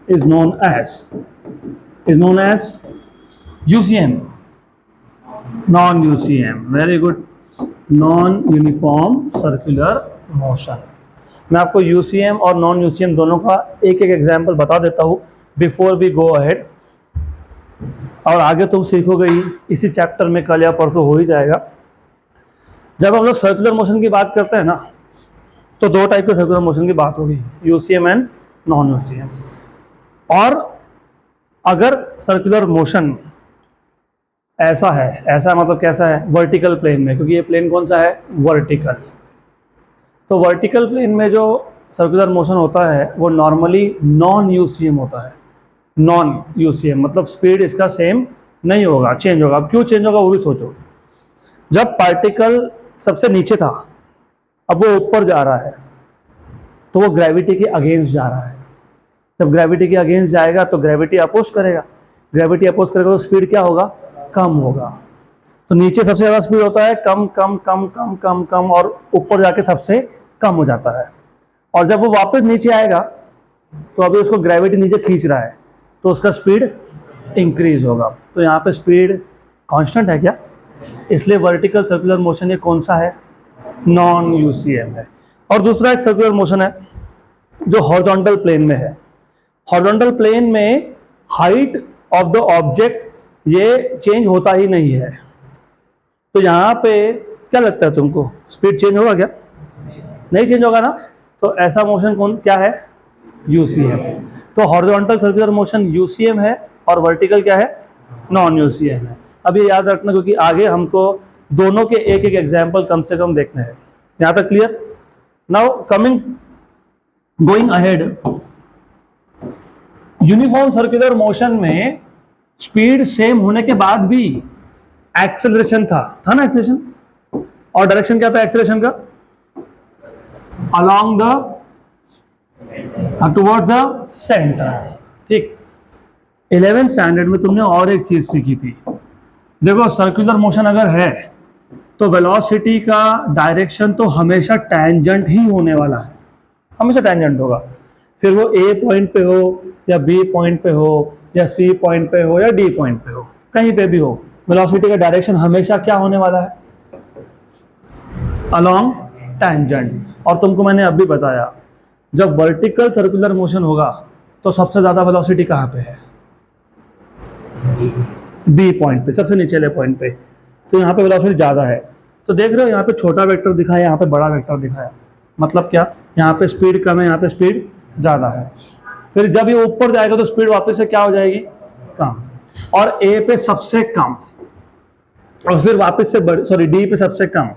is known as UCM, non UCM। Very good, non uniform circular motion. मैं आपको यूसीएम और नॉन यूसीएम दोनों का एक एक एग्जांपल बता देता हूँ बिफोर वी गो अहेड, और आगे तुम सीखोगे ही, इसी चैप्टर में कल या परसों हो ही जाएगा। जब हम लोग सर्कुलर मोशन की बात करते हैं ना, तो दो टाइप के सर्कुलर मोशन की बात होगी, यूसीएम एंड नॉन यूसीएम। और अगर सर्कुलर मोशन ऐसा है, ऐसा मतलब कैसा है? वर्टिकल प्लेन में, क्योंकि ये प्लेन कौन सा है? वर्टिकल। तो वर्टिकल प्लेन में जो सर्कुलर मोशन होता है वो नॉर्मली नॉन यूसीएम होता है। नॉन यूसीएम मतलब स्पीड इसका सेम नहीं होगा, चेंज होगा। अब क्यों चेंज होगा वो भी सोचो। जब पार्टिकल सबसे नीचे था, अब वो ऊपर जा रहा है, तो वो ग्रेविटी के अगेंस्ट जा रहा है। जब ग्रेविटी के अगेंस्ट जाएगा तो ग्रेविटी अपोज करेगा, ग्रेविटी अपोज करेगा तो स्पीड क्या होगा? कम होगा। तो नीचे सबसे ज़्यादा स्पीड होता है कम कम कम कम कम कम, और ऊपर जाके सबसे कम हो जाता है। और जब वो वापस नीचे आएगा तो अभी उसको ग्रेविटी नीचे खींच रहा है, तो उसका स्पीड इंक्रीज होगा। तो यहाँ पे स्पीड कांस्टेंट है क्या? इसलिए वर्टिकल सर्कुलर मोशन ये कौन सा है? नॉन यूसीएम है। और दूसरा एक सर्कुलर मोशन है जो हॉरिजॉन्टल प्लेन में है। हॉरिजॉन्टल प्लेन में हाइट ऑफ द ऑब्जेक्ट ये चेंज होता ही नहीं है। तो यहाँ पे क्या लगता है तुमको, स्पीड चेंज होगा क्या? नहीं चेंज होगा ना। तो ऐसा मोशन कौन क्या है? यूसीएम। तो हॉरिजॉन्टल सर्कुलर मोशन यूसीएम है और वर्टिकल क्या है? नॉन यूसीएम है। अब ये याद रखना, क्योंकि आगे हमको दोनों के एक एक एग्जाम्पल कम से कम देखने हैं। यहाँ तक clear? Now coming going ahead, uniform circular motion में स्पीड सेम होने के बाद भी एक्सेलरेशन था ना एक्सेलरेशन, और डायरेक्शन क्या था एक्सेलरेशन का? Along the towards the centre. ठीक। 11th स्टैंडर्ड में तुमने और एक चीज सीखी थी। देखो सर्कुलर मोशन अगर है तो वेलोसिटी का डायरेक्शन तो हमेशा टैंजेंट ही होने वाला है, हमेशा टैंजेंट होगा। फिर वो ए पॉइंट पे हो या बी पॉइंट पे हो या सी पॉइंट पे हो या डी पॉइंट पे हो, कहीं पे भी हो, वेलोसिटी का डायरेक्शन हमेशा क्या होने वाला है? Along tangent. और तुमको मैंने अभी बताया जब वर्टिकल सर्कुलर मोशन होगा तो सबसे ज़्यादा वेलोसिटी कहाँ पे है? बी पॉइंट पे, सबसे नीचे पॉइंट पे। तो यहाँ पे वेलोसिटी ज़्यादा है। तो देख रहे हो यहाँ पे छोटा वेक्टर दिखाया, यहाँ पे बड़ा वेक्टर दिखाया, मतलब क्या? यहाँ पे स्पीड कम है, यहाँ पे स्पीड ज़्यादा है। फिर जब ये ऊपर जाएगा तो स्पीड वापस से क्या हो जाएगी? कम। और ए पे सबसे कम, और फिर वापस से सॉरी डी पे सबसे कम,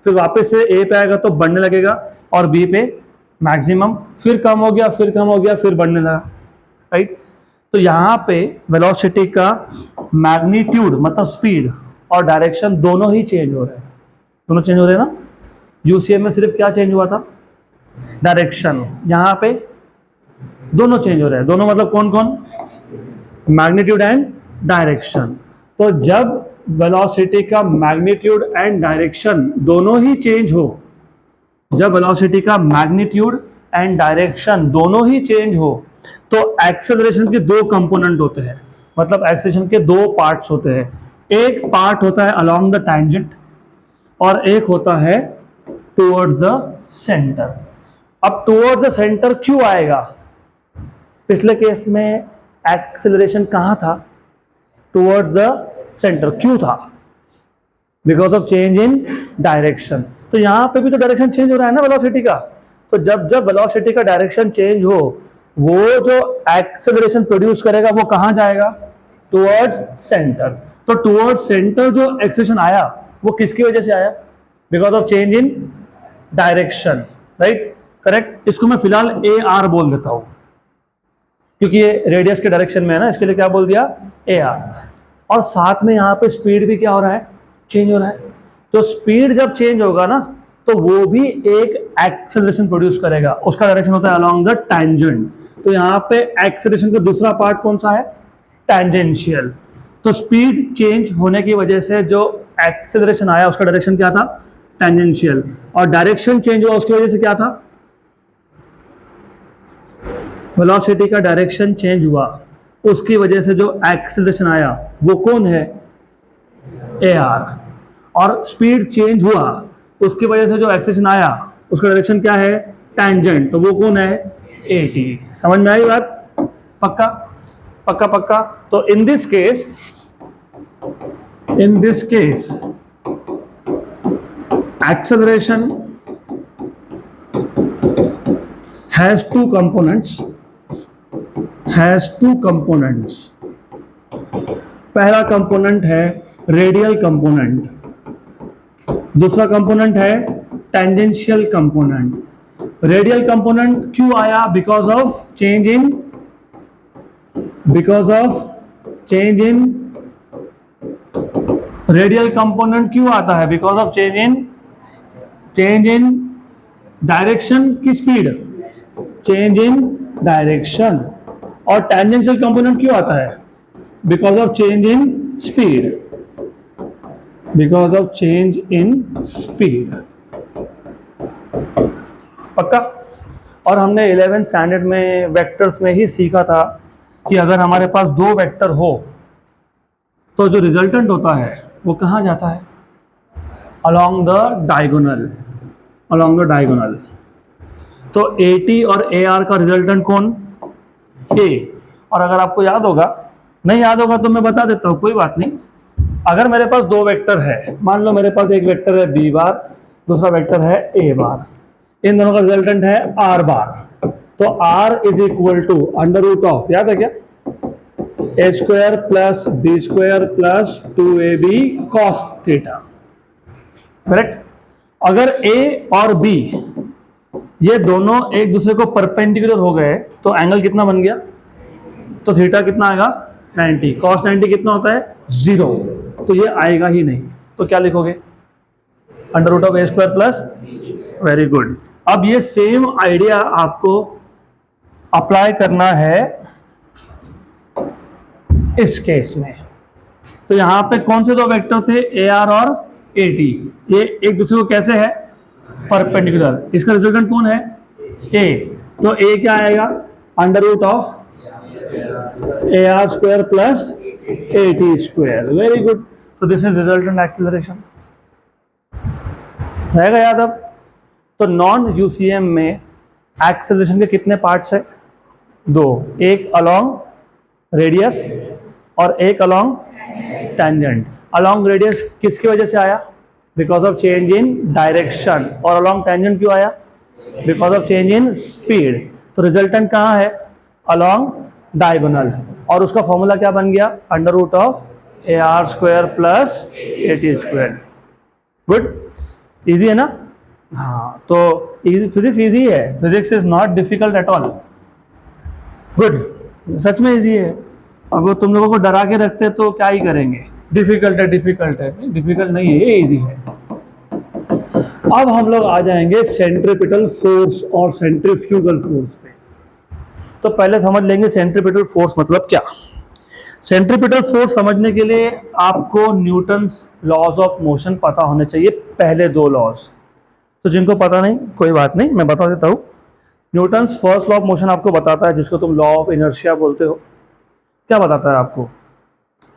फिर वापस से ए पे आएगा तो बढ़ने लगेगा, और बी पे मैक्सिमम, फिर कम हो गया, फिर कम हो गया, फिर बढ़ने लगा, राइट? तो यहाँ पे वेलोसिटी का मैग्नीट्यूड मतलब स्पीड और डायरेक्शन दोनों ही चेंज हो रहे हैं। दोनों चेंज हो रहे हैं ना? यूसीएम में सिर्फ क्या चेंज हुआ था? डायरेक्शन। यहाँ पे दोनों चेंज हो रहे हैं। दोनों मतलब कौन कौन? Magnitude and direction. तो जब वेलोसिटी का मैग्नीट्यूड एंड डायरेक्शन दोनों ही चेंज हो, जब वेलोसिटी का मैग्नीट्यूड एंड डायरेक्शन दोनों ही चेंज हो, तो एक्सेलरेशन के दो कंपोनेंट होते हैं, मतलब एक्सेलरेशन के दो पार्ट्स होते हैं। एक पार्ट होता है अलोंग द टैंजेंट और एक होता है टुवर्ड्स द सेंटर। अब टुवर्ड्स द सेंटर क्यों आएगा? पिछले केस में एक्सेलरेशन कहाँ था? Towards the centre. क्यों था? Because of change in direction. तो यहाँ पे भी तो डायरेक्शन चेंज हो रहा है ना वेलोसिटी का। तो जब जब वेलोसिटी का डायरेक्शन चेंज हो, वो जो एक्सेलरेशन प्रोड्यूस करेगा वो कहाँ जाएगा? Towards centre. तो टुवर्ड्स सेंटर जो एक्सेलरेशन आया वो किसकी वजह से आया? Because of change in direction, right? Correct. इसको मैं फिलहाल ए आर बोल देता हूं क्योंकि ये रेडियस के डायरेक्शन में है ना, इसके लिए क्या बोल दिया? A R. और साथ में यहाँ पे स्पीड भी क्या हो रहा है? चेंज हो रहा है। तो स्पीड जब चेंज होगा ना तो वो भी एक एक्सेलरेशन प्रोड्यूस करेगा, उसका डायरेक्शन होता है अलोंग द टैंजेंट। तो यहाँ पे एक्सेलरेशन का दूसरा पार्ट कौन सा है? टैंजेंशियल। तो स्पीड चेंज होने की वजह से जो एक्सेलरेशन आया उसका डायरेक्शन क्या था? टैंजेंशियल। और डायरेक्शन चेंज हुआ उसकी वजह से क्या था? वेलोसिटी का डायरेक्शन चेंज हुआ, उसकी वजह से जो एक्सेलरेशन आया वो कौन है? A R. और स्पीड चेंज हुआ उसकी वजह से जो एक्सेलरेशन आया उसका डायरेक्शन क्या है? टैंजेंट। तो वो कौन है? A T. समझ में आई बात? पक्का पक्का पक्का। तो in this case acceleration has two components। पहला कंपोनेंट है रेडियल कंपोनेंट, दूसरा कंपोनेंट है टेंजेंशियल कंपोनेंट। रेडियल कंपोनेंट क्यों आया? Because of change in radial component क्यों आता है? Because of change in direction की स्पीड, चेंज इन डायरेक्शन। और टेंजेंशियल कंपोनेंट क्यों आता है? Because of change in speed, पक्का। और हमने 11th स्टैंडर्ड में वेक्टर्स में ही सीखा था कि अगर हमारे पास दो वेक्टर हो तो जो रिजल्टेंट होता है वो कहाँ जाता है? Along the diagonal. तो ए टी और ए आर का रिजल्टेंट कौन? ए। और अगर आपको याद होगा, नहीं याद होगा तो मैं बता देता हूं, कोई बात नहीं। अगर मेरे पास दो वेक्टर है, मान लो मेरे पास एक वेक्टर है बी बार, दूसरा वेक्टर है ए बार, इन दोनों का रिजल्टेंट है आर बार। तो r is equal to under root of, याद है क्या? A square plus b square plus 2ab cos theta, correct. अगर ए और बी ये दोनों एक दूसरे को परपेंडिकुलर हो गए तो एंगल कितना बन गया? तो थीटा कितना आएगा? 90। cos 90 कितना होता है? 0। तो ये आएगा ही नहीं, तो क्या लिखोगे? Under root of A square plus, very good. अब ये सेम आइडिया आपको अप्लाई करना है इस केस में। तो यहां पे कौन से दो वेक्टर थे? ए आर और ए टी। ये एक दूसरे को कैसे है? परपेंडिकुलर। इसका रिजल्टेंट कौन है? ए। तो ए क्या आएगा? Under root of A R square plus A T square, very good. तो दिस इज रिजल्टेंट एक्सेलरेशन, रहेगा याद अब? तो नॉन यूसीएम में एक्सेलरेशन के कितने पार्ट्स है? दो, एक अलोंग रेडियस और एक अलोंग टेंजेंट। अलोंग रेडियस किसकी वजह से आया? Because of change in direction. और अलोंग टेंजेंट क्यों आया? Because of change in speed. तो रिजल्टेंट कहाँ है? Along diagonal. और उसका फॉर्मूला क्या बन गया? Under root of A R square plus A T square. Good, easy है ना? हाँ, तो फिजिक्स इजी है, physics is not difficult at all. Good, सच में इजी है। अब वो तुम लोगों को डरा के रखते तो क्या ही करेंगे? डिफिकल्ट है, डिफिकल्ट है, डिफिकल्ट नहीं है, ये इजी है। अब हम लोग आ जाएंगे सेंट्रीपिटल फोर्स और सेंट्रीफ्यूगल फोर्स पे। तो पहले समझ लेंगे सेंट्रीपिटल फोर्स मतलब क्या। सेंट्रीपिटल फोर्स समझने के लिए आपको न्यूटन्स लॉज ऑफ मोशन पता होने चाहिए, पहले दो लॉज। तो जिनको पता नहीं कोई बात नहीं, मैं बता देता हूँ। Newton's first law of motion आपको बताता है, जिसको तुम लॉ ऑफ इनर्शिया बोलते हो। क्या बताता है आपको?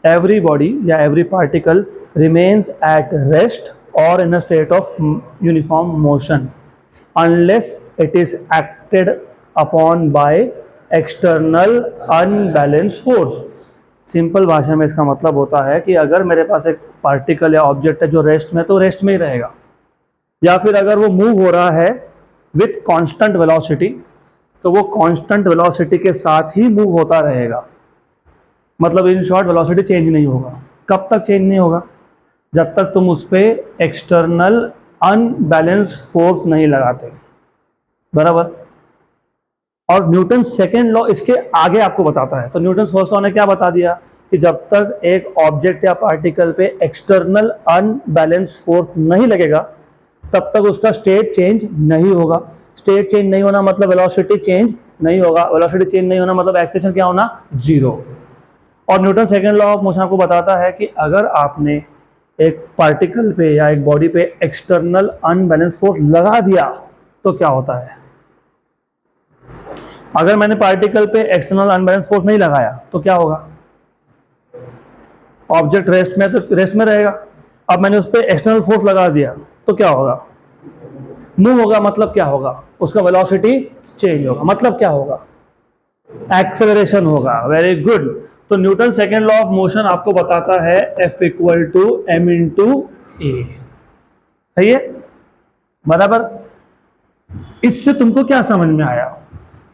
एवरी बॉडी या every particle remains at rest और in a state of uniform motion unless it is acted upon by external unbalance force. Simple भाषा में इसका मतलब होता है कि अगर मेरे पास एक पार्टिकल या ऑब्जेक्ट है जो रेस्ट में, तो रेस्ट में ही रहेगा, या फिर अगर वो मूव हो रहा है विथ कांस्टेंट वेलोसिटी, तो वो कांस्टेंट वेलोसिटी के साथ ही मूव होता रहेगा। मतलब इन शॉर्ट वेलोसिटी चेंज नहीं होगा। कब तक चेंज नहीं होगा? जब तक तुम उस पर एक्सटर्नल अनबैलेंस फोर्स नहीं लगाते। बराबर। और न्यूटन सेकेंड लॉ इसके आगे आपको बताता है। तो न्यूटन फर्स्ट लॉ ने क्या बता दिया कि जब तक एक ऑब्जेक्ट या पार्टिकल पे एक्सटर्नल अनबैलेंस फोर्स नहीं लगेगा, तब तक उसका स्टेट चेंज नहीं होगा। स्टेट चेंज नहीं होना मतलब वेलोसिटी चेंज नहीं होगा। वेलोसिटी चेंज नहीं होना मतलब एक्सेलरेशन क्या होना? जीरो। और Newton second law of motion आपको बताता है कि अगर आपने एक पार्टिकल पे या एक बॉडी पे एक्सटर्नल अनबैलेंस फोर्स लगा दिया तो क्या होता है। अगर मैंने पार्टिकल पे एक्सटर्नल अनबैलेंस फोर्स नहीं लगाया तो क्या होगा? ऑब्जेक्ट रेस्ट में, तो रेस्ट में रहेगा। अब मैंने उस पर एक्सटर्नल फोर्स लगा दिया तो क्या होगा? मूव होगा। मतलब क्या होगा? उसका वेलोसिटी चेंज होगा। मतलब क्या होगा? एक्सेलरेशन होगा। Very good. तो Newton second law of motion आपको बताता है F equal to m into a. सही है? बराबर। इससे तुमको क्या समझ में आया?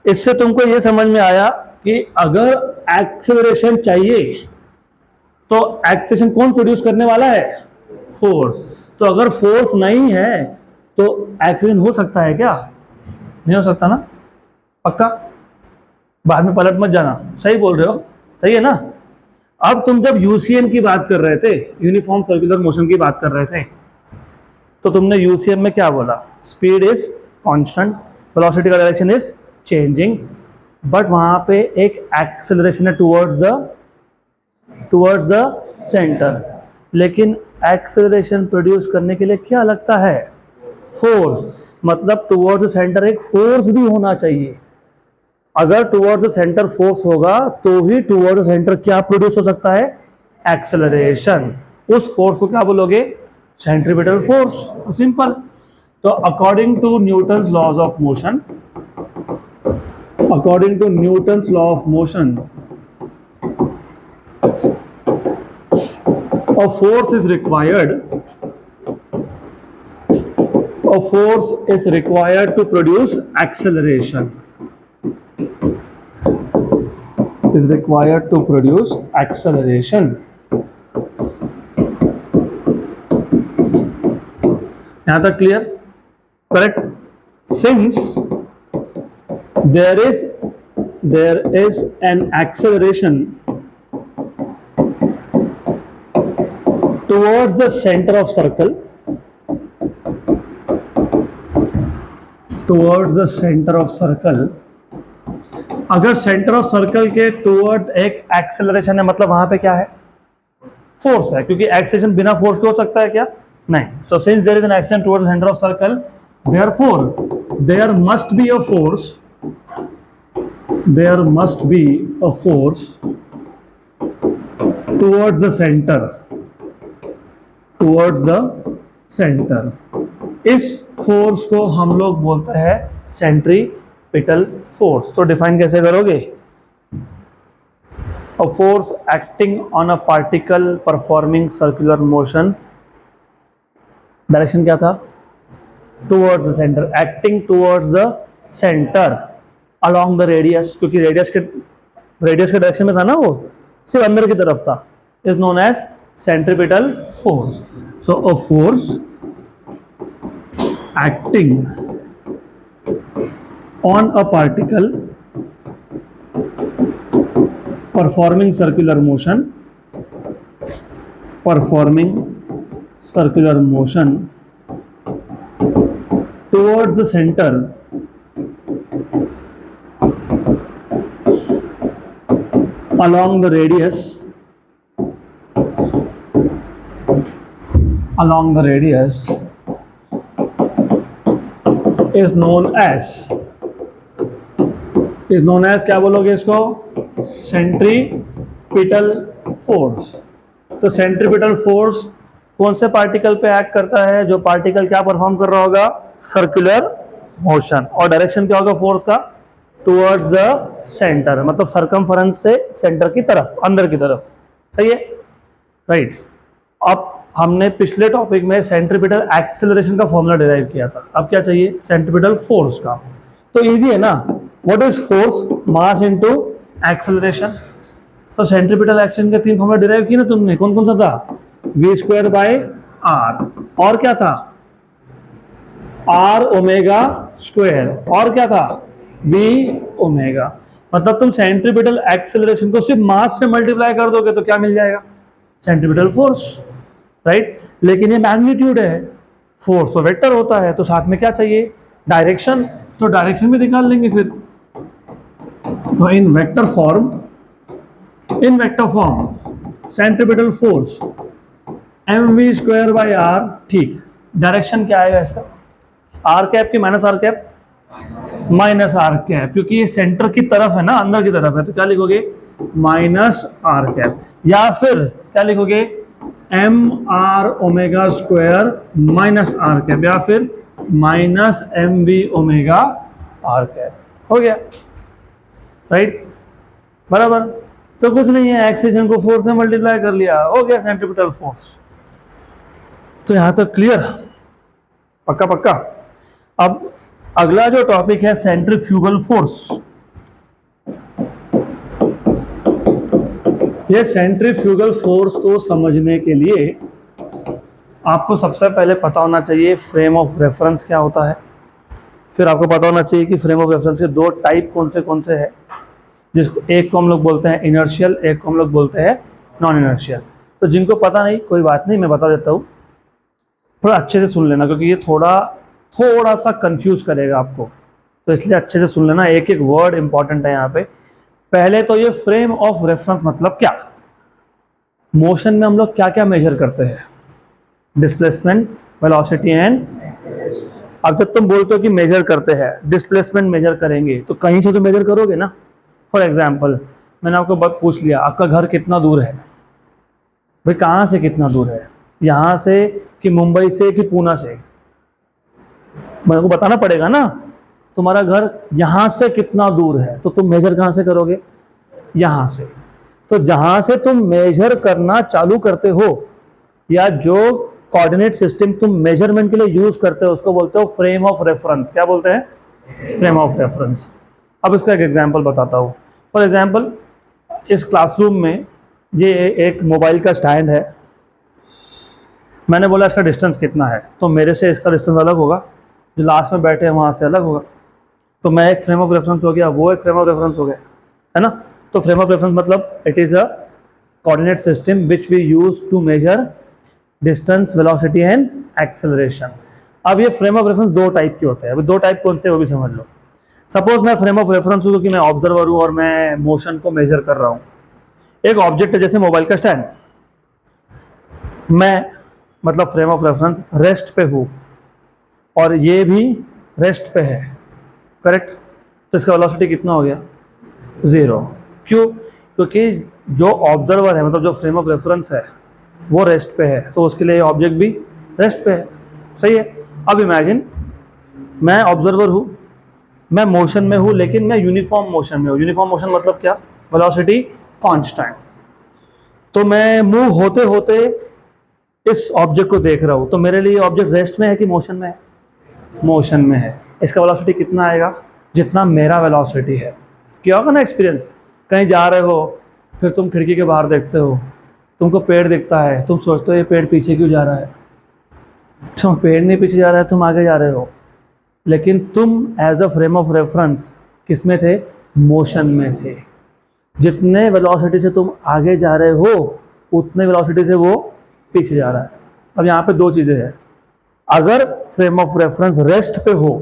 इससे तुमको यह समझ में आया कि अगर एक्सेलरेशन चाहिए तो एक्सेलरेशन कौन प्रोड्यूस करने वाला है? फोर्स। तो अगर फोर्स नहीं है तो एक्सेलरेशन हो सकता है क्या? नहीं हो सकता ना? पक्का? बाद में पलट मत जाना। सही बोल रहे हो? सही है ना? अब तुम जब यूसीएम की बात कर रहे थे, यूनिफॉर्म सर्कुलर मोशन की बात कर रहे थे, तो तुमने यूसीएम में क्या बोला? स्पीड इज कांस्टेंट, वेलोसिटी का डायरेक्शन इज चेंजिंग, बट वहां पे एक एक्सेलरेशन है टुवर्ड्स द सेंटर। लेकिन एक्सेलरेशन प्रोड्यूस करने के लिए क्या लगता है? फोर्स। मतलब टुवर्ड्स द सेंटर एक फोर्स भी होना चाहिए। अगर टुवर्ड्स द सेंटर फोर्स होगा तो ही टुवर्ड्स द सेंटर क्या प्रोड्यूस हो सकता है? एक्सेलरेशन। उस फोर्स को क्या बोलोगे? Centripetal force. सिंपल। तो according to Newton's laws of motion, according to Newton's law of motion, a force is required to produce acceleration. Is required to produce acceleration. यहाँ तक clear? Correct. Since there is an acceleration towards the center of circle, अगर सेंटर ऑफ सर्कल के टुवर्ड्स एक एक्सेलरेशन है, मतलब वहां पे क्या है? फोर्स है, क्योंकि एक्सेलरेशन बिना फोर्स के हो सकता है क्या? नहीं। So since there is an acceleration towards centre of circle, therefore there must be a force towards the center. इस फोर्स को हम लोग बोलते हैं सेंट्रीपिटल फोर्स। तो डिफाइन कैसे करोगे? A force acting on a particle performing circular motion, direction क्या था? Towards the centre, acting towards the centre along the radius, क्योंकि रेडियस के डायरेक्शन में था ना, वो सिर्फ अंदर की तरफ था, is known as centripetal force. So a force acting on a particle performing circular motion towards the center along the radius is known as क्या बोलोगे इसको? Centripetal force. तो सेंट्रीपिटल फोर्स कौन से पार्टिकल पे एक्ट करता है? जो पार्टिकल क्या परफॉर्म कर रहा होगा? Circular motion. और डायरेक्शन क्या होगा फोर्स का? टुवर्ड्स द सेंटर, मतलब सरकमफरेंस से सेंटर की तरफ, अंदर की तरफ। सही है, राइट। अब हमने पिछले टॉपिक में सेंट्रीपिटल एक्सेलरेशन का फॉर्मूला डिराइव किया था, अब क्या चाहिए? सेंट्रीपिटल फोर्स का। तो इजी है ना, what is force? Mass into acceleration. तो सेंट्रीपिटल एक्शन के 3 फॉर्मूला डिराइव किए ना तुमने, कौन कौन सा था? v² बाय r, और क्या था? r ओमेगा स्क्वायर, और क्या था? v omega. मतलब तुम सेंट्रीपिटल एक्सेलरेशन को सिर्फ मास से मल्टीप्लाई कर दोगे तो क्या मिल जाएगा? Centripetal force, right. लेकिन ये मैग्नीट्यूड है, फोर्स तो वेक्टर होता है, तो साथ में क्या चाहिए? डायरेक्शन। तो डायरेक्शन भी निकाल लेंगे फिर। तो in vector form centripetal force mv² by r, ठीक। डायरेक्शन क्या आएगा इसका? r कैप की minus r cap? Minus r cap, क्योंकि ये सेंटर की तरफ है ना, अंदर की तरफ है, तो क्या लिखोगे? Minus r cap. या फिर क्या लिखोगे? mr omega square minus r cap, या फिर minus mv omega r cap. हो गया, राइट, बराबर। तो कुछ नहीं है, एक्सेलरेशन को फोर्स से मल्टीप्लाई कर लिया, हो गया सेंट्रीपिटल फोर्स। तो यहां तक क्लियर? पक्का पक्का। अब अगला जो टॉपिक है सेंट्रीफ्यूगल फोर्स। ये सेंट्रीफ्यूगल फोर्स को समझने के लिए आपको सबसे पहले पता होना चाहिए फ्रेम ऑफ रेफरेंस क्या होता है। फिर आपको पता होना चाहिए कि फ्रेम ऑफ रेफरेंस के 2 टाइप कौन से हैं, जिसको एक को हम लोग बोलते हैं इनर्शियल, एक को हम लोग बोलते हैं नॉन इनर्शियल। तो जिनको पता नहीं, कोई बात नहीं, मैं बता देता हूँ, थोड़ा अच्छे से सुन लेना, क्योंकि ये थोड़ा सा कंफ्यूज करेगा आपको, तो इसलिए अच्छे से सुन लेना, एक एक वर्ड इंपॉर्टेंट है यहाँ पे। पहले तो ये फ्रेम ऑफ रेफरेंस मतलब क्या? मोशन में हम लोग क्या क्या मेजर करते हैं? Displacement, velocity and. अब जब तुम बोलते हो कि मेजर करते हैं, डिस्प्लेसमेंट मेजर करेंगे, तो कहीं से तो मेजर करोगे ना। फॉर एग्जाम्पल, मैंने आपको बात पूछ लिया, आपका घर कितना दूर है? भाई कहाँ से कितना दूर है? यहाँ से कि मुंबई से कि पूना से? मेरे को बताना पड़ेगा ना। तुम्हारा घर यहाँ से कितना दूर है, तो तुम मेजर कहाँ से करोगे? यहाँ से। तो जहाँ से तुम मेजर करना चालू करते हो, या जो कोऑर्डिनेट सिस्टम तुम मेजरमेंट के लिए यूज करते हो, उसको बोलते हो फ्रेम ऑफ रेफरेंस। क्या बोलते हैं? Frame of reference. अब इसका एक एग्जांपल बताता हूँ। फॉर एग्जांपल, इस क्लासरूम में ये एक मोबाइल का स्टैंड है, मैंने बोला इसका डिस्टेंस कितना है, तो मेरे से इसका डिस्टेंस अलग होगा, जो लास्ट में बैठे हैं वहाँ से अलग होगा। तो मैं एक फ्रेम ऑफ रेफरेंस हो गया, वो एक फ्रेम ऑफ रेफरेंस हो गया, है ना। तो फ्रेम ऑफ रेफरेंस मतलब it is a coordinate system which we use to measure distance, velocity and acceleration. अब ये फ्रेम ऑफ रेफरेंस 2 टाइप के होते हैं। अब 2 टाइप कौन से वो भी समझ लो। सपोज मैं फ्रेम ऑफ रेफरेंस हूँ क्योंकि मैं ऑब्जर्वर हूँ और मैं मोशन को मेजर कर रहा हूँ। एक ऑब्जेक्ट है जैसे मोबाइल का स्टैंड, मैं मतलब फ्रेम ऑफ रेफरेंस रेस्ट पे हूँ और ये भी रेस्ट पे है, करेक्ट। तो इसका वेलोसिटी कितना हो गया? 0। क्यों? क्योंकि जो ऑब्जर्वर है, मतलब जो फ्रेम ऑफ रेफरेंस है, वो रेस्ट पे है, तो उसके लिए ऑब्जेक्ट भी रेस्ट पे है। सही है। अब इमेजिन मैं ऑब्जर्वर हूँ, मैं मोशन में हूँ, लेकिन मैं यूनिफॉर्म मोशन में हूँ। यूनिफॉर्म मोशन मतलब क्या? Velocity constant. तो मैं मूव होते होते इस ऑब्जेक्ट को देख रहा हूँ, तो मेरे लिए ऑब्जेक्ट रेस्ट में है कि मोशन में है? मोशन में है। इसका वेलोसिटी कितना आएगा? जितना मेरा वेलोसिटी है। क्या होगा ना एक्सपीरियंस, कहीं जा रहे हो, फिर तुम खिड़की के बाहर देखते हो, तुमको पेड़ दिखता है, तुम सोचते हो ये पेड़ पीछे क्यों जा रहा है? तो पेड़ नहीं पीछे जा रहा है, तुम आगे जा रहे हो, लेकिन तुम as a frame of reference किस में थे? मोशन में थे। जितने वेलोसिटी से तुम आगे जा रहे हो, उतने वेलोसिटी से वो पीछे जा रहा है। अब यहाँ पे दो चीज़ें हैं, अगर फ्रेम ऑफ रेफरेंस रेस्ट पे हो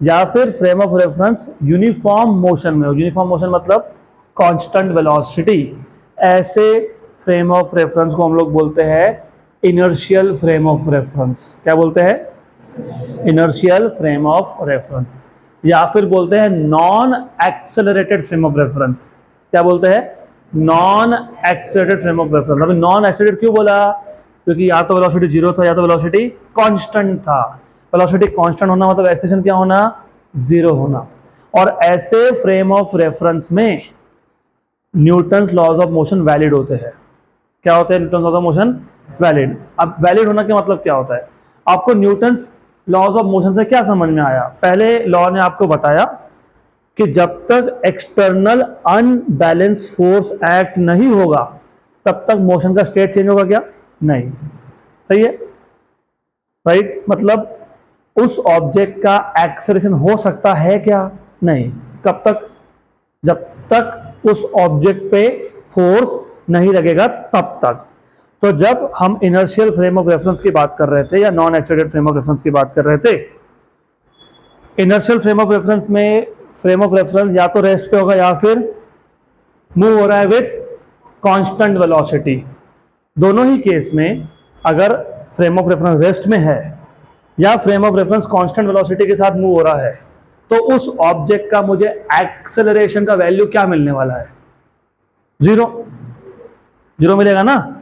या फिर frame of reference uniform motion में हो। यूनिफॉर्म मोशन मतलब कांस्टेंट वेलोसिटी, ऐसे फ्रेम ऑफ रेफरेंस को हम लोग बोलते हैं इनर्शियल फ्रेम ऑफ रेफरेंस। क्या बोलते हैं? इनर्शियल फ्रेम ऑफ रेफरेंस, या फिर बोलते हैं non accelerated frame of reference. क्या बोलते हैं? Non accelerated frame of reference. अभी नॉन एक्सेलरेटेड क्यों बोला? क्योंकि या तो वेलोसिटी जीरो था या तो वेलोसिटी कांस्टेंट था। वेलोसिटी कांस्टेंट होना मतलब एक्सेलरेशन क्या होना? जीरो होना। और ऐसे फ्रेम ऑफ रेफरेंस में Newton's laws of motion valid होते हैं। क्या होते हैं Newton's laws of motion? Valid. अब वैलिड होना का मतलब क्या होता है? आपको न्यूटन्स लॉज ऑफ मोशन से क्या समझ में आया? पहले लॉ ने आपको बताया कि जब तक एक्सटर्नल अनबैलेंस फोर्स एक्ट नहीं होगा तब तक मोशन का स्टेट चेंज होगा क्या? नहीं। सही है, राइट? मतलब उस ऑब्जेक्ट का एक्सेलरेशन हो सकता है क्या? नहीं। कब तक? जब तक उस ऑब्जेक्ट पे फोर्स नहीं लगेगा तब तक। तो जब हम इनर्शियल फ्रेम ऑफ रेफरेंस की बात कर रहे थे या non accelerated frame of reference की बात कर रहे थे, इनर्शियल फ्रेम ऑफ रेफरेंस में फ्रेम ऑफ रेफरेंस या तो रेस्ट पे होगा या फिर मूव हो रहा है विद कांस्टेंट वेलोसिटी। दोनों ही केस में अगर फ्रेम ऑफ रेफरेंस रेस्ट में है या frame of reference constant velocity के साथ मूव हो रहा है, तो उस ऑब्जेक्ट का मुझे एक्सेलरेशन का वैल्यू क्या मिलने वाला है? जीरो। जीरो मिलेगा ना।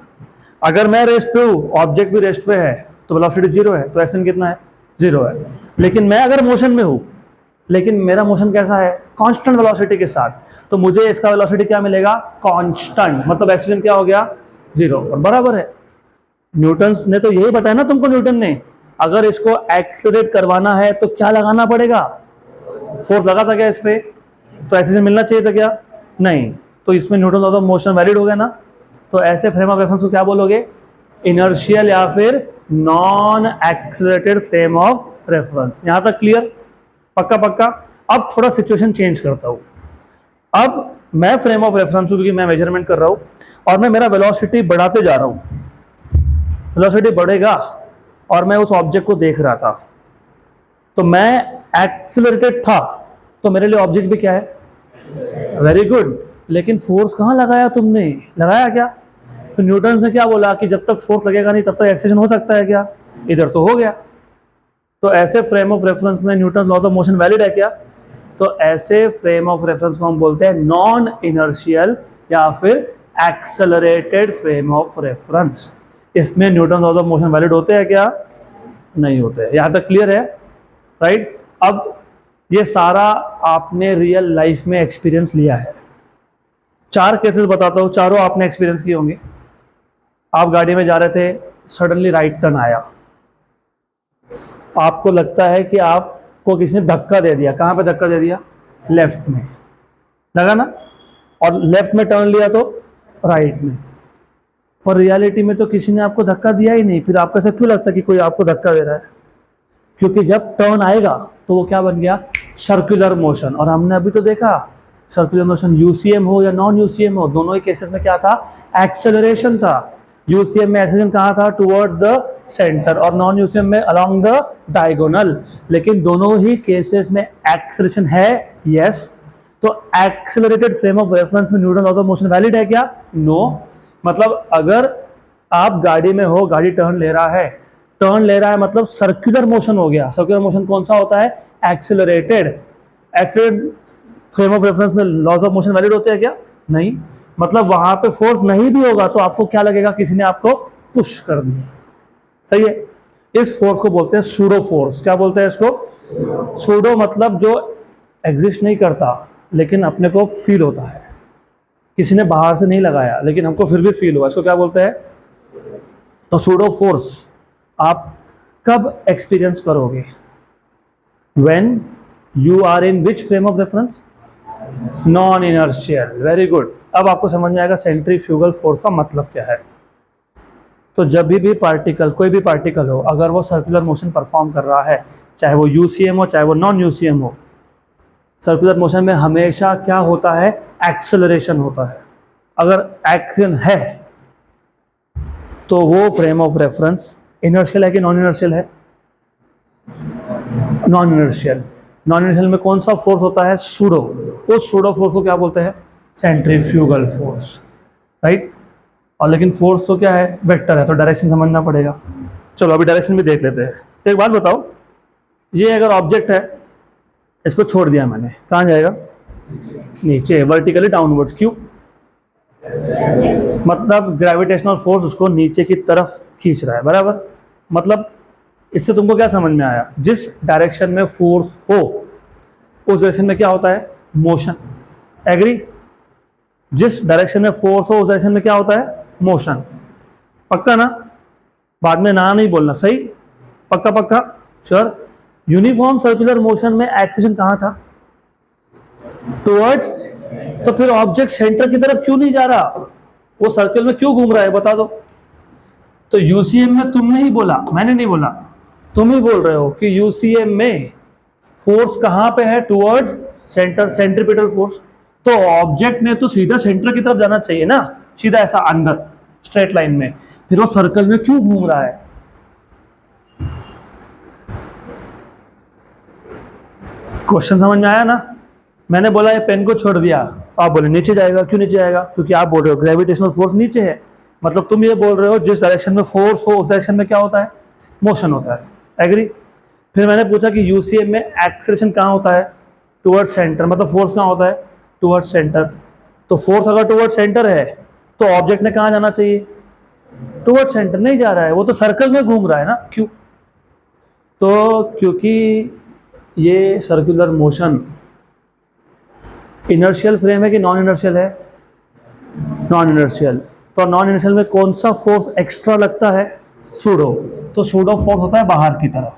अगर मैं रेस्ट पे हूँ, ऑब्जेक्ट भी रेस्ट पे है, तो वेलोसिटी जीरो है, तो एक्शन कितना है? जीरो है। लेकिन मैं अगर मोशन में हूँ, लेकिन मेरा मोशन कैसा है? कांस्टेंट वेलोसिटी के साथ, तो मुझे इसका वेलोसिटी क्या मिलेगा? कांस्टेंट। मतलब एक्सीलरेशन क्या हो गया? जीरो। और बराबर है। न्यूटन्स ने तो यही बताया ना तुमको, न्यूटन ने अगर इसको एक्सेलरेट करवाना है तो क्या लगाना पड़ेगा? फोर्स लगा था क्या इस पे? तो एक्सीलरेशन मिलना चाहिए था क्या? नहीं। तो इसमें Newton law of motion valid हो गया ना। तो ऐसे फ्रेम ऑफ रेफरेंस को क्या बोलोगे? इनर्शियल या फिर non accelerated frame of reference. यहां तक क्लियर? पक्का पक्का। अब थोड़ा सिचुएशन चेंज करता हूं। अब मैं फ्रेम ऑफ रेफरेंस हूं क्योंकि मैं मेजरमेंट कर रहा हूं और मैं मेरा वेलोसिटी बढ़ाते जा रहा हूं। वेलोसिटी बढ़ेगा और मैं उस ऑब्जेक्ट को देख रहा था, तो मैं एक्सेलरेटेड था, तो मेरे लिए ऑब्जेक्ट भी क्या है? Very good. लेकिन फोर्स कहाँ लगाया तुमने? लगाया क्या? तो न्यूटन ने क्या बोला कि जब तक फोर्स लगेगा नहीं तब तक एक्सेलरेशन हो सकता है क्या? इधर तो हो गया। तो ऐसे फ्रेम ऑफ रेफरेंस में Newton law of motion valid है क्या? तो ऐसे फ्रेम ऑफ रेफरेंस को हम बोलते हैं नॉन इनर्शियल या फिर एक्सेलरेटेड फ्रेम ऑफ रेफरेंस। इसमें Newton law of motion valid होते हैं क्या? नहीं होते हैं। यहां तक क्लियर है, राइट? अब ये सारा आपने रियल लाइफ में एक्सपीरियंस लिया है। 4 केसेस बताता हूँ, चारों आपने एक्सपीरियंस किए होंगे। आप गाड़ी में जा रहे थे, सडनली राइट टर्न आया, आपको लगता है कि आपको किसी ने धक्का दे दिया। कहाँ पे धक्का दे दिया? लेफ्ट में, लगा ना? और लेफ्ट में टर्न लिया तो राइट में। और रियलिटी में तो किसी ने आपको धक्का दिया ही नहीं, फिर आपको ऐसा क्यों लगता है कि कोई आपको धक्का दे रहा है? क्योंकि जब टर्न आएगा तो वो क्या बन गया? Circular motion. और हमने अभी तो देखा सर्कुलर मोशन यूसीएम हो या नॉन यूसीएम हो, दोनों ही केसेस में क्या था? एक्सेलरेशन था। यूसीएम में एक्सेलरेशन कहाँ था? टुवर्ड्स द सेंटर, और नॉन यूसीएम में अलोंग द डायगोनल। लेकिन दोनों ही केसेस में एक्सेलरेशन है, यस। तो एक्सेलरेटेड फ्रेम ऑफ रेफरेंस में Newton law of motion valid है क्या? नो। मतलब अगर आप गाड़ी में हो, गाड़ी टर्न ले रहा है, टर्न ले रहा है मतलब सर्कुलर मोशन हो गया। सर्कुलर मोशन कौन सा होता है? Accelerated. Accelerated frame of reference में लॉज ऑफ मोशन वैलिड होते हैं क्या? नहीं। मतलब वहां पे फोर्स नहीं भी होगा तो आपको क्या लगेगा? किसी ने आपको पुश कर दिया। सही है। इस फोर्स को बोलते हैं सूडो फोर्स। क्या बोलते हैं इसको? सूडो मतलब जो एग्जिस्ट नहीं करता लेकिन अपने को फील होता है, किसी ने बाहर से नहीं लगाया लेकिन हमको फिर भी फील हुआ, इसको क्या बोलते हैं? तो सूडो फोर्स आप कब एक्सपीरियंस करोगे? When you are in which frame of reference? Non inertial. Very good. अब आपको समझ में आएगा सेंट्रीफ्यूगल फोर्स का मतलब क्या है। तो जब भी पार्टिकल, कोई भी पार्टिकल हो, अगर वो सर्कुलर मोशन परफॉर्म कर रहा है, चाहे वो यूसीएम हो चाहे वो नॉन यूसीएम हो, सर्कुलर मोशन में हमेशा क्या होता है? एक्सेलरेशन होता है। अगर एक्शन है तो वो फ्रेम ऑफ रेफरेंस इनर्शियल है कि नॉन इनर्शियल है? Non inertial. नॉन इनर्शियल में कौन सा फोर्स होता है? सूडो। उस सूडो फोर्स को क्या बोलते हैं? Centrifugal force, right. और लेकिन फोर्स तो क्या है? वेक्टर है, तो डायरेक्शन समझना पड़ेगा। चलो अभी डायरेक्शन भी देख लेते हैं। तो एक बात बताओ, ये अगर ऑब्जेक्ट है, इसको छोड़ दिया मैंने, कहाँ जाएगा? नीचे, वर्टिकली डाउनवर्ड्स। क्यों? मतलब ग्रेविटेशनल फोर्स उसको नीचे की तरफ खींच रहा है, बराबर। मतलब इससे तुमको क्या समझ में आया? जिस डायरेक्शन में फोर्स हो उस डायरेक्शन में क्या होता है? मोशन। एग्री? जिस डायरेक्शन में फोर्स हो उस डायरेक्शन में क्या होता है? मोशन। पक्का ना? बाद में ना नहीं बोलना, सही? पक्का पक्का? श्योर? यूनिफॉर्म सर्कुलर मोशन में एक्सेलरेशन कहाँ था? टुवर्ड्स। तो फिर ऑब्जेक्ट सेंटर की तरफ क्यों नहीं जा रहा? वो सर्कल में क्यों घूम रहा है, बता दो। तो यूसीएम में तुमने ही बोला, मैंने नहीं बोला, तुम ही बोल रहे हो कि यूसीएम में फोर्स कहाँ पे है? Towards centre, centripetal force. तो ऑब्जेक्ट ने तो सीधा सेंटर की तरफ जाना चाहिए ना, सीधा ऐसा अंदर स्ट्रेट लाइन में, फिर वो सर्कल में क्यों घूम रहा है? क्वेश्चन समझ में आया ना? मैंने बोला ये पेन को छोड़ दिया, आप बोले नीचे जाएगा। क्यों नीचे जाएगा? क्योंकि आप बोल रहे हो ग्रेविटेशनल फोर्स नीचे है। मतलब तुम ये बोल रहे हो जिस डायरेक्शन में फोर्स हो उस डायरेक्शन में क्या होता है? मोशन होता है। एग्री? फिर मैंने पूछा कि यूसीएम में एक्सेलरेशन कहाँ होता है? Towards centre. मतलब फोर्स कहाँ होता है? Towards centre. तो फोर्स अगर टुवर्ड्स सेंटर है तो ऑब्जेक्ट ने कहाँ जाना चाहिए? Towards centre. नहीं जा रहा है, वो तो सर्कल में घूम रहा है ना। क्यों? तो क्योंकि ये सर्कुलर मोशन इनर्शियल फ्रेम है कि नॉन इनर्शियल है? Non inertial. तो नॉन इनर्शियल में कौन सा फोर्स एक्स्ट्रा लगता है? सूडो। तो सूडो फोर्स होता है बाहर की तरफ।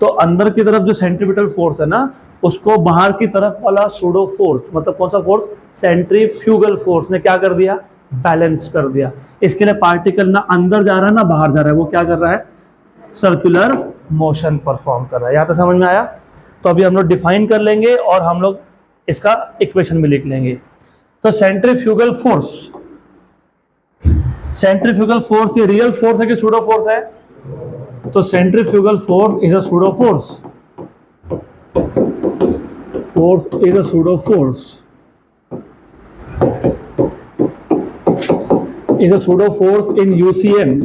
तो अंदर की तरफ जो सेंट्रीपिटल फोर्स है ना, उसको बाहर की तरफ वाला सूडो फोर्स, मतलब कौन सा फोर्स? सेंट्रीफ्यूगल फोर्स ने क्या कर दिया? बैलेंस कर दिया। इसके लिए पार्टिकल ना अंदर जा रहा है ना बाहर जा रहा है, वो क्या कर रहा है? सर्कुलर मोशन परफॉर्म कर रहा है। यहाँ तक समझ में आया? तो अभी हम लोग डिफाइन कर लेंगे और हम लोग इसका इक्वेशन भी लिख लेंगे। तो सेंट्रीफ्यूगल फोर्स, सेंट्रीफ्यूगल फोर्स ये रियल फोर्स है कि सूडो फोर्स है? तो centrifugal force is a pseudo force. Force is a pseudo force, is a pseudo force in UCM.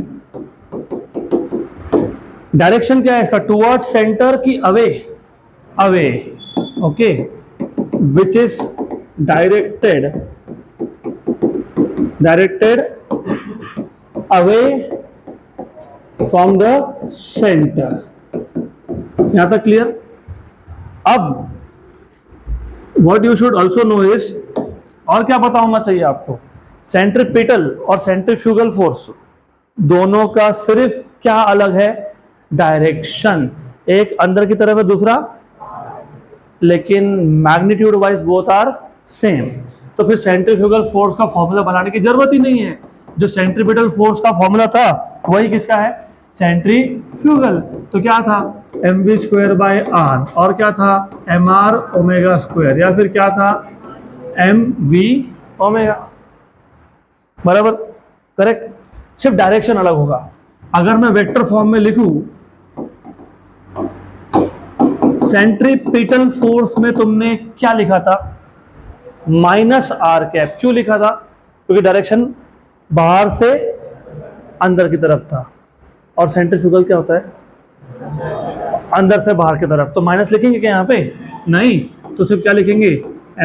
Direction क्या है इसका? टुवर्ड सेंटर की away? Away. Okay. Which is directed away from the center. यहां तक क्लियर? अब what you should also know is, और क्या पता होना चाहिए आपको? सेंट्रीपिटल और सेंट्रीफ्यूगल फोर्स दोनों का सिर्फ क्या अलग है? डायरेक्शन। एक अंदर की तरफ है, दूसरा, लेकिन magnitude wise both are same. तो फिर सेंट्रीफ्यूगल फोर्स का फॉर्मूला बनाने की जरूरत ही नहीं है। जो सेंट्रीपिटल फोर्स का फॉर्मूला था वही किसका है? सेंट्रीफ्यूगल। तो क्या था? mv स्क्वायर बाय आर, और क्या था? mr ओमेगा स्क्वायर, या फिर क्या था? mv omega. बराबर? करेक्ट। सिर्फ डायरेक्शन अलग होगा। अगर मैं वेक्टर फॉर्म में लिखूं, सेंट्रीपिटल फोर्स में तुमने क्या लिखा था? Minus are cap. क्यों लिखा था? क्योंकि डायरेक्शन बाहर से अंदर की तरफ था, और सेंट्रीफ्यूगल क्या होता है? अंदर से बाहर की तरफ। तो माइनस लिखेंगे क्या यहाँ पे? नहीं। तो सिर्फ क्या लिखेंगे?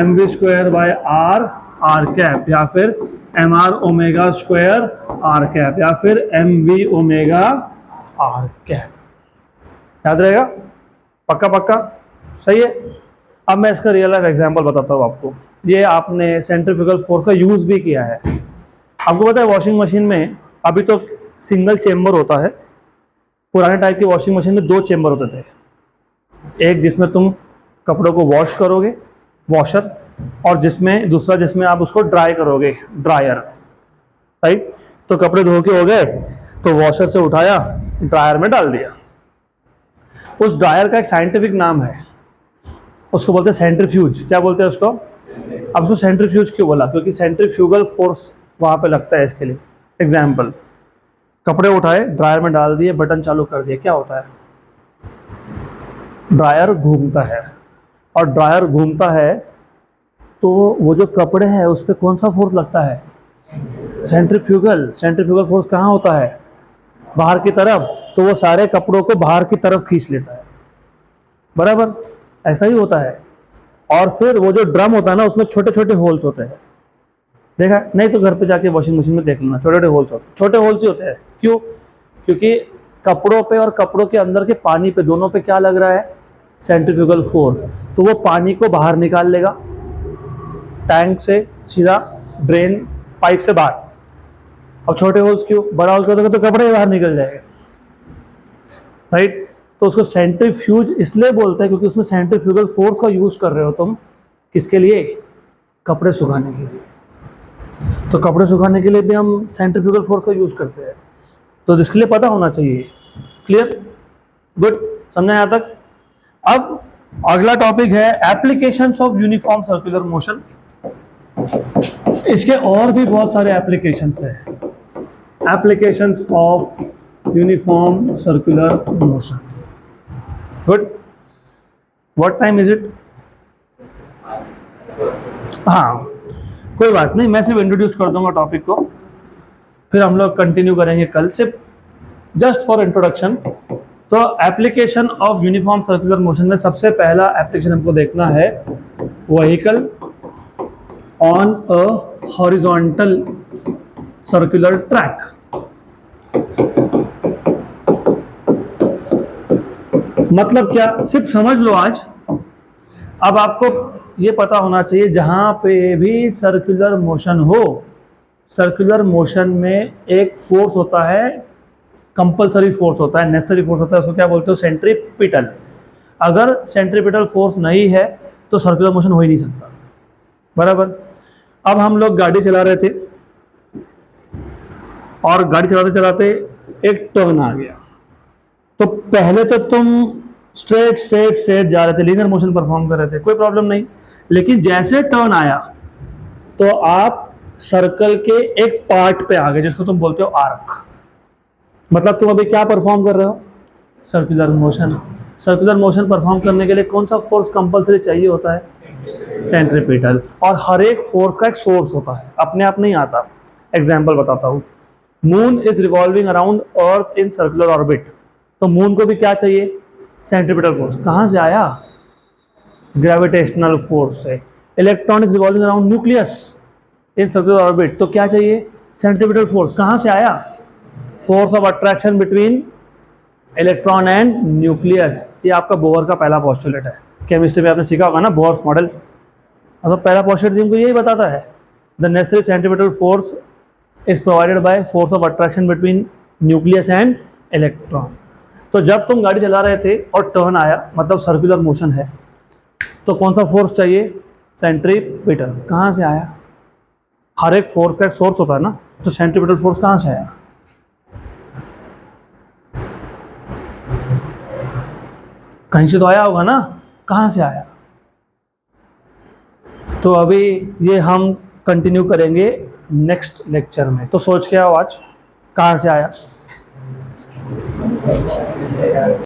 mv square by R, R cap, या फिर mr omega square R cap, या फिर mv ओमेगा आर्क है। याद रहेगा? पक्का पक्का? सही है। अब मैं इसका रियल लाइफ एग्जांपल बताता हूँ आपको। ये आपने सेंट्रीफ्यूगल फोर्स का यूज़ भी किया है। आपको पता है वॉशिंग मशीन में अभी तो सिंगल चेम्बर होता है, पुराने टाइप की वॉशिंग मशीन में 2 चेम्बर होते थे। एक जिसमें तुम कपड़ों को वॉश करोगे, वॉशर, और दूसरा जिसमें आप उसको ड्राई करोगे, ड्रायर। राइट? तो कपड़े धो के हो गए तो वॉशर से उठाया, ड्रायर में डाल दिया। उस ड्रायर का एक साइंटिफिक नाम है, उसको बोलते हैं सेंट्रीफ्यूज। क्या बोलते हैं उसको? अब उसको सेंट्रीफ्यूज क्यों बोला? क्योंकि सेंट्रीफ्यूगल फोर्स वहां पे लगता है। इसके लिए एग्जाम्पल, कपड़े उठाए, ड्रायर में डाल दिए, बटन चालू कर दिए, क्या होता है? ड्रायर घूमता है, और ड्रायर घूमता है तो वो जो कपड़े हैं उस पर कौन सा फोर्स लगता है? सेंट्रीफ्यूगल। सेंट्रीफ्यूगल फोर्स कहाँ होता है? बाहर की तरफ। तो वो सारे कपड़ों को बाहर की तरफ खींच लेता है। बराबर? ऐसा ही होता है। और फिर वो जो ड्रम होता है ना, उसमें छोटे छोटे होल्स होते हैं। देखा? नहीं तो घर पे जाके वॉशिंग मशीन में देख लेना, छोटे छोटे होल्स होते हैं। छोटे होल्स ही होते हैं। क्यों? क्योंकि कपड़ों पे और कपड़ों के अंदर के पानी पे, दोनों पे क्या लग रहा है? Centrifugal force. तो वो पानी को बाहर निकाल लेगा टैंक से, सीधा ड्रेन पाइप से बाहर। अब छोटे होल्स क्यों? बड़ा होल्स कर दोगे तो कपड़े बाहर निकल जाएंगे। राइट? तो उसको सेंट्रीफ्यूज इसलिए बोलते हैं क्योंकि उसमें सेंट्रीफ्यूगल फोर्स का यूज कर रहे हो तुम। किसके लिए? कपड़े सुखाने के लिए। तो कपड़े सुखाने के लिए भी हम सेंट्रीफ्यूगल फोर्स का यूज करते हैं। तो इसके लिए पता होना चाहिए। क्लियर? गुड। समझा यहाँ तक? अब अगला टॉपिक है applications of uniform circular motion. इसके और भी बहुत सारे एप्लीकेशंस हैं। Applications of uniform circular motion. Good. What time is it? हाँ, कोई बात नहीं, मैं सिर्फ इंट्रोड्यूस कर दूंगा टॉपिक को, फिर हम लोग कंटिन्यू करेंगे कल। सिर्फ जस्ट फॉर इंट्रोडक्शन। तो application of uniform circular motion में सबसे पहला एप्लीकेशन हमको देखना है vehicle on a horizontal circular track. मतलब क्या? सिर्फ समझ लो आज। अब आपको ये पता होना चाहिए जहां पे भी सर्कुलर मोशन हो, सर्कुलर मोशन में एक फोर्स होता है, कंपलसरी फोर्स होता है, नेसेसरी फोर्स होता है। उसको क्या बोलते हो? सेंट्रीपिटल। अगर सेंट्रीपिटल फोर्स नहीं है तो सर्कुलर मोशन हो ही नहीं सकता। बराबर? अब हम लोग गाड़ी चला रहे थे और गाड़ी चलाते चलाते एक टर्न आ गया। तो पहले तो तुम स्ट्रेट स्ट्रेट स्ट्रेट जा रहे थे, लीनियर मोशन परफॉर्म कर रहे थे, कोई प्रॉब्लम नहीं। लेकिन जैसे टर्न आया तो आप सर्कल के एक पार्ट पे आ गए जिसको तुम बोलते हो आर्क। मतलब तुम अभी क्या परफॉर्म कर रहे हो? Circular motion. Circular motion perform करने के लिए कौन सा फोर्स कंपलसरी चाहिए होता है? सेंट्रीपिटल। और हर एक फोर्स का एक सोर्स होता है, अपने आप नहीं आता। एग्जाम्पल बताता हूँ। Moon is revolving around earth in circular orbit. तो मून को भी क्या चाहिए? Centripetal force. कहाँ से आया? ग्रेविटेशनल फोर्स से। Electron is revolving around nucleus in circular orbit. तो क्या चाहिए? Centripetal force. कहाँ से आया? Force of attraction between electron and nucleus. ये आपका बोहर का पहला पोस्टुलेट है। केमिस्ट्री में आपने सीखा होगा ना, बोहर्स मॉडल। तो पहला पोस्टुलेट हमको यही बताता है, the necessary centripetal force is provided by force of attraction between nucleus and electron. तो जब तुम गाड़ी चला रहे थे और टर्न आया, मतलब सर्कुलर मोशन है, तो कौन सा फोर्स चाहिए? सेंट्रीपिटल। कहाँ से आया? हर एक फोर्स का एक सोर्स होता है ना, तो सेंट्रीपिटल फोर्स कहाँ से आया? कहीं से तो आया होगा ना, कहाँ से आया? तो अभी ये हम कंटिन्यू करेंगे नेक्स्ट लेक्चर में। तो सोच के आओ आज कहाँ से आया।